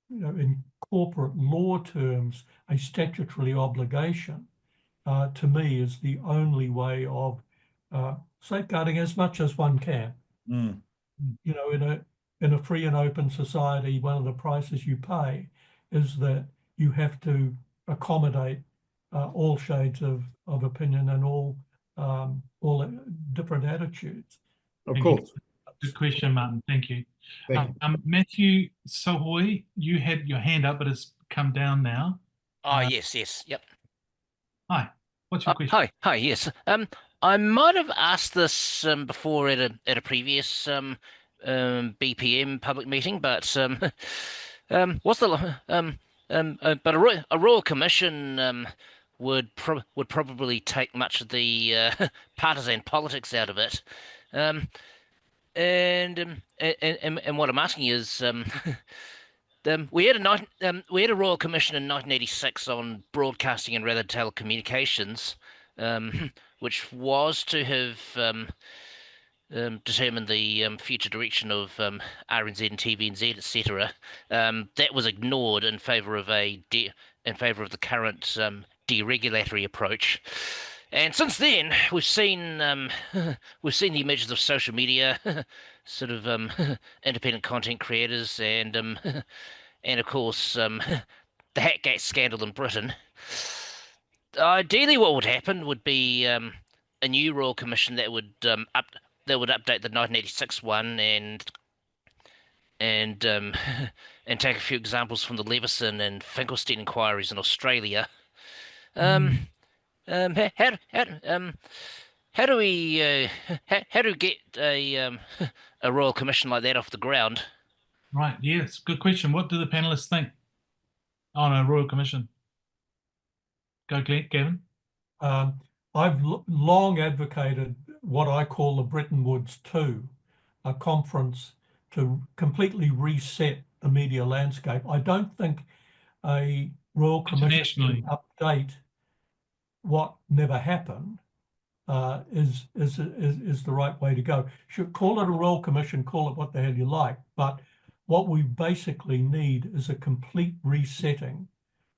you know, in corporate law terms, a statutory obligation, to me, is the only way of safeguarding as much as one can. You know, in a free and open society, one of the prices you pay is that you have to accommodate all shades of opinion and all different attitudes. Of course. Good question, Martin. Thank you. Thank you. Matthew Sohoy, you had your hand up, but it's come down now. Yes, yep. Hi. What's your question? Hi, yes. I might have asked this before at a previous BPM public meeting, but what's the but a royal commission would probably take much of the partisan politics out of it, and what I'm asking is, we had a royal commission in 1986 on broadcasting and rather telecommunications, which was to have determined the future direction of RNZ and TVNZ, etc. That was ignored in favour of the current deregulatory approach. And since then, we've seen the emergence of social media, sort of independent content creators, and of course the Hatgate scandal in Britain. Ideally, what would happen would be a new royal commission that would update the 1986 one and take a few examples from the Leveson and Finkelstein inquiries in Australia. How do we get a royal commission like that off the ground? Right. Yes. Good question. What do the panelists think on a royal commission? Go, Gavin. I've long advocated what I call the Bretton Woods 2, a conference to completely reset the media landscape. I don't think a royal commission update what never happened is the right way to go. Should call it a royal commission, call it what the hell you like, but what we basically need is a complete resetting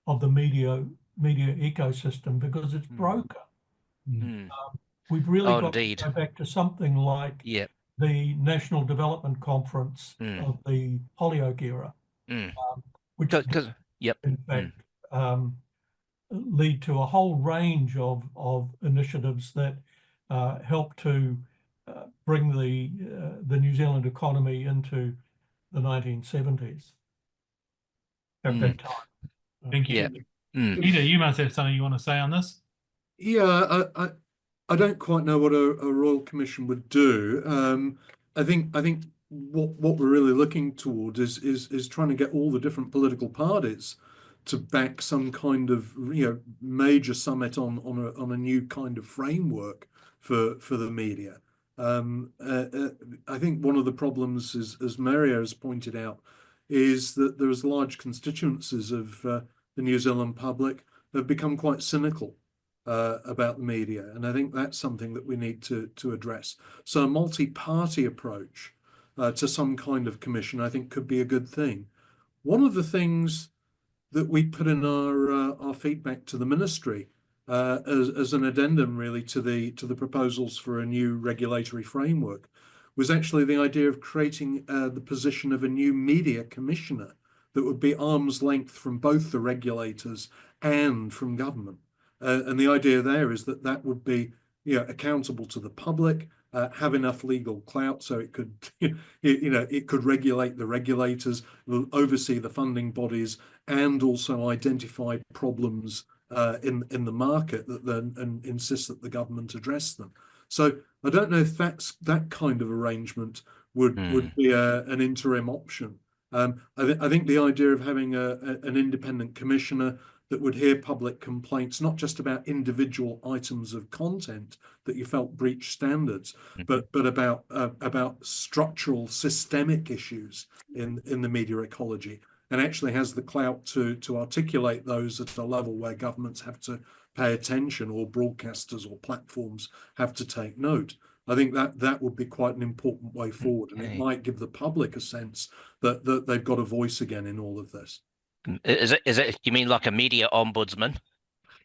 of the media ecosystem because it's broken. We've really got to go back to something like the National Development Conference of the Holyoake era, which yep. in fact lead to a whole range of initiatives that help to bring the New Zealand economy into the 1970s at that time. Thank you. Yeah. Peter, you must have something you want to say on this. Yeah, I don't quite know what a Royal Commission would do. I think what we're really looking toward is trying to get all the different political parties to back some kind of major summit on a new kind of framework for the media. I think one of the problems, as Merja has pointed out, is that there's large constituencies of the New Zealand public that have become quite cynical about the media, and I think that's something that we need to address. So a multi-party approach to some kind of commission, I think, could be a good thing. One of the things that we put in our feedback to the ministry as an addendum, really, to the proposals for a new regulatory framework, was actually the idea of creating the position of a new media commissioner that would be arm's length from both the regulators and from government. And the idea there is that would be accountable to the public, have enough legal clout so it could it could regulate the regulators, oversee the funding bodies, and also identify problems in the market and insist that the government address them. So I don't know if that kind of arrangement would be an interim option. I think the idea of having an independent commissioner that would hear public complaints, not just about individual items of content that you felt breach standards, but about structural, systemic issues in the media ecology, and actually has the clout to articulate those at a level where governments have to pay attention, or broadcasters or platforms have to take note. I think that would be quite an important way forward, and it might give the public a sense that they've got a voice again in all of this. Is it you mean like a media ombudsman?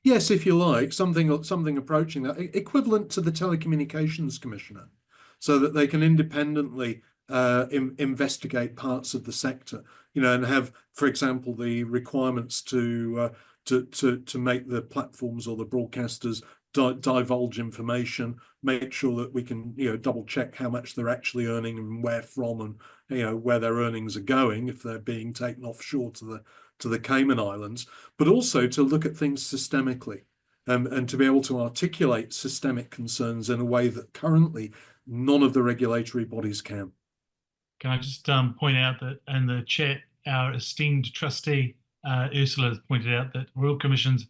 Yes, if you like, something approaching that, equivalent to the Telecommunications Commissioner, so that they can independently investigate parts of the sector, and have, for example, the requirements to make the platforms or the broadcasters divulge information, make sure that we can double check how much they're actually earning and where from, and where their earnings are going if they're being taken offshore to the Cayman Islands, but also to look at things systemically, and to be able to articulate systemic concerns in a way that currently none of the regulatory bodies can. Can I just point out that in the chat, our esteemed trustee, Ursula, has pointed out that Royal Commissions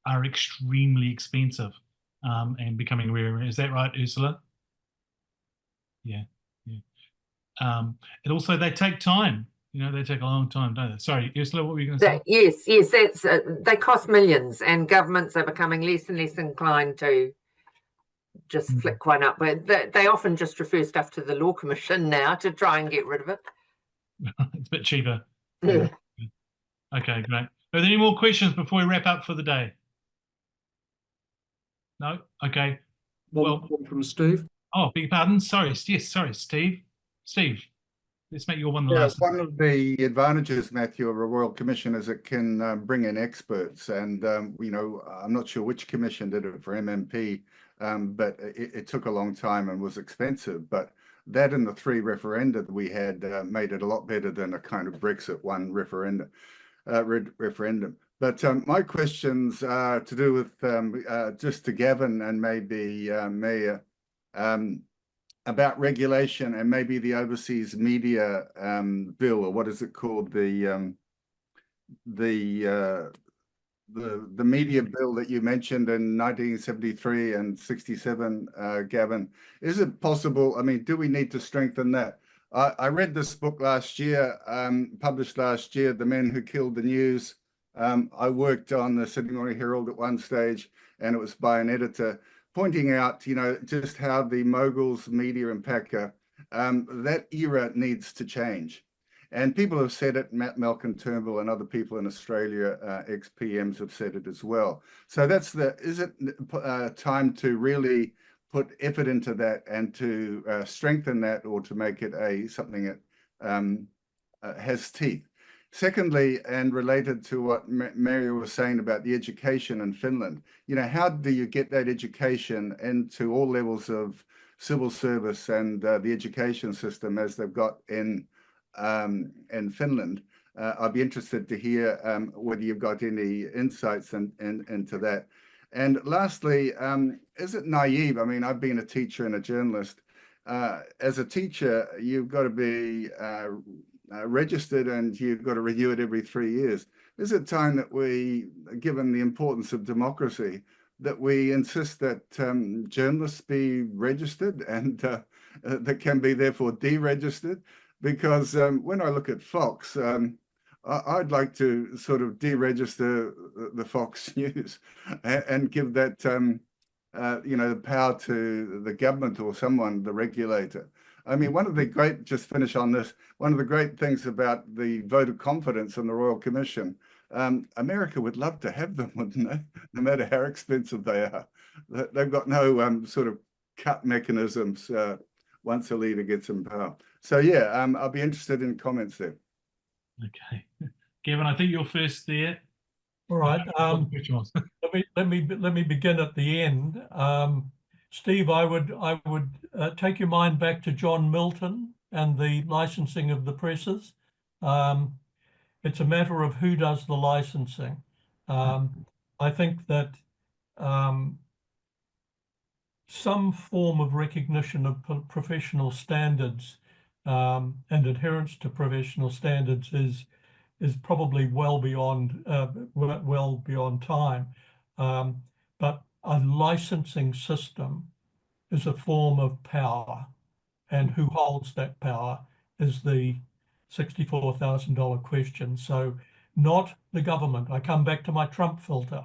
are extremely expensive and becoming rarer. Is that right, Ursula? Yeah. And also they take time. They take a long time, don't they? Sorry, Ursula, what were you going to say? Yes, that's they cost millions, and governments are becoming less and less inclined to just flick one up. But they often just refer stuff to the Law Commission now to try and get rid of it. It's a bit cheaper. Yeah. Okay, great. Are there any more questions before we wrap up for the day? No? Okay. One from Steve. Oh, beg your pardon. Sorry. Yes, sorry, Steve. Steve, let's make your one the last. One of the advantages, Matthew, of a Royal Commission is it can bring in experts. And, I'm not sure which commission did it for MMP, but it took a long time and was expensive. But that and the 3 referenda that we had made it a lot better than a kind of Brexit one referendum. But my questions are to do with just to Gavin and maybe Merja, about regulation and maybe the overseas media bill, or what is it called, the media bill that you mentioned in 1973 and 67, Gavin. Is it possible? I mean, do we need to strengthen that? I read this book last year, published last year, The Men Who Killed the News. I worked on the Sydney Morning Herald at one stage, and it was by an editor pointing out, just how the moguls, media and Packer, that era needs to change. And people have said it, Matt Malcolm Turnbull and other people in Australia, ex-PMs have said it as well. So is it time to really put effort into that and to strengthen that, or to make it something that has teeth. Secondly, and related to what Merja was saying about the education in Finland, how do you get that education into all levels of civil service and the education system as they've got in Finland? I'd be interested to hear whether you've got any insights into that. And lastly, is it naive? I mean, I've been a teacher and a journalist. As a teacher, you've got to be registered, and you've got to renew it every 3 years. Is it time that we, given the importance of democracy, that we insist that journalists be registered and that can be therefore deregistered? Because when I look at Fox, I'd like to sort of deregister the Fox News and give that, the power to the government or someone, the regulator. I mean, just finish on this, one of the great things about the vote of confidence in the Royal Commission, America would love to have them, wouldn't they? No matter how expensive they are. They've got no sort of cut mechanisms once a leader gets in power. So yeah, I'll be interested in comments there. Okay, Gavin, I think you're first there. All right. let me begin at the end. Steve, I would take your mind back to John Milton and the licensing of the presses. It's a matter of who does the licensing. I think that some form of recognition of professional standards and adherence to professional standards is probably well beyond time. But a licensing system is a form of power, and who holds that power is the $64,000 question. So not the government. I come back to my Trump filter.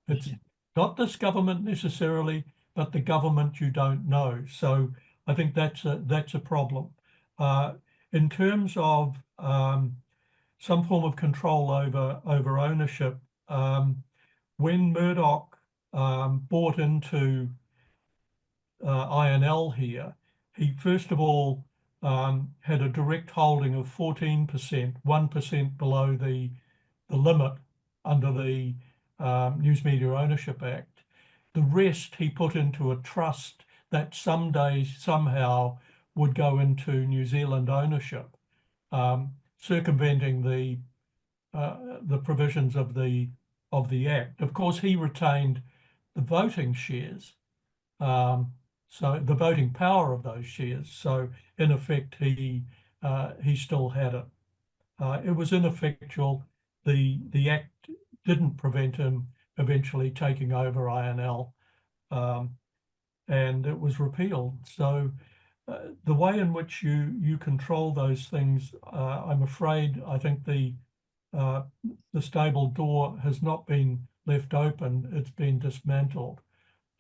It's not this government necessarily, but the government you don't know. So I think that's a problem. In terms of some form of control over ownership, when Murdoch bought into INL here, he first of all had a direct holding of 14%, 1% below the limit under the News Media Ownership Act. The rest he put into a trust that someday, somehow, would go into New Zealand ownership, circumventing the provisions of the Act. Of course, he retained the voting shares, so the voting power of those shares. So in effect, he still had it. It was ineffectual. The Act didn't prevent him eventually taking over INL, and it was repealed. So the way in which you control those things, I'm afraid, I think the stable door has not been left open, it's been dismantled.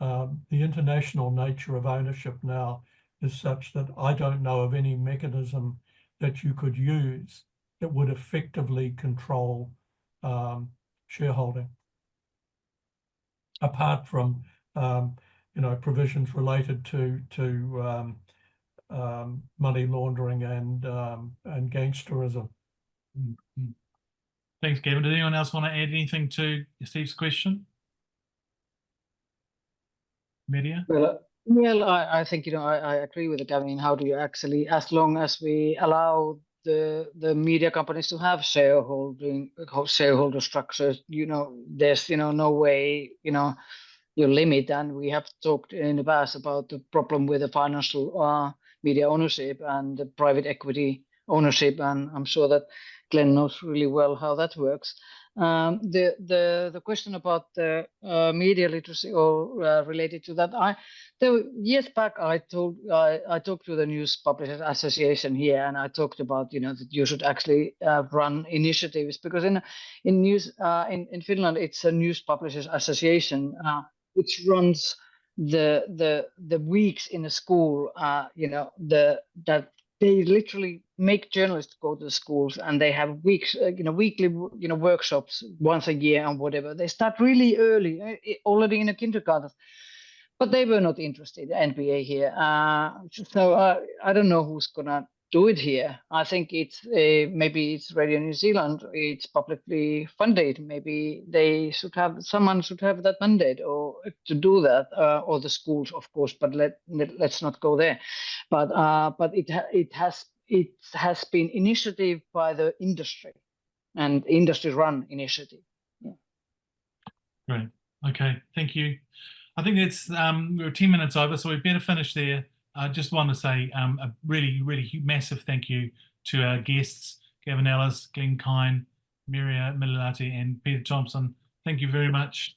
The international nature of ownership now is such that I don't know of any mechanism that you could use that would effectively control shareholding, apart from provisions related to money laundering and gangsterism. Mm-hmm. Thanks, Gavin. Did anyone else want to add anything to Steve's question? Merja? Well, I think, I agree with Gavin. How do you actually, as long as we allow the media companies to have shareholder structures, there's, no way, you limit. And we have talked in the past about the problem with the financial media ownership and the private equity ownership. And I'm sure that Glen knows really well how that works. The question about the media literacy or related to that, years back I talked to the News Publishers Association here, and I talked about that you should actually run initiatives, because in Finland it's a News Publishers Association which runs the weeks in a school, that they literally make journalists go to the schools, and they have weekly workshops once a year and whatever. They start really early, already in a kindergarten. But they were not interested, NBA here. So I don't know who's gonna do it here. I think it's maybe it's Radio New Zealand. It's publicly funded. Maybe they should have someone should have that mandate or to do that, or the schools, of course. But let's not go there. But it has been initiative by the industry, and industry run initiative. Yeah. Great. Okay. Thank you. I think it's we're 10 minutes over, so we better finish there. I just want to say a really, really massive thank you to our guests, Gavin Ellis, Glen Kyne, Merja Myllylahti, and Peter Thompson. Thank you very much.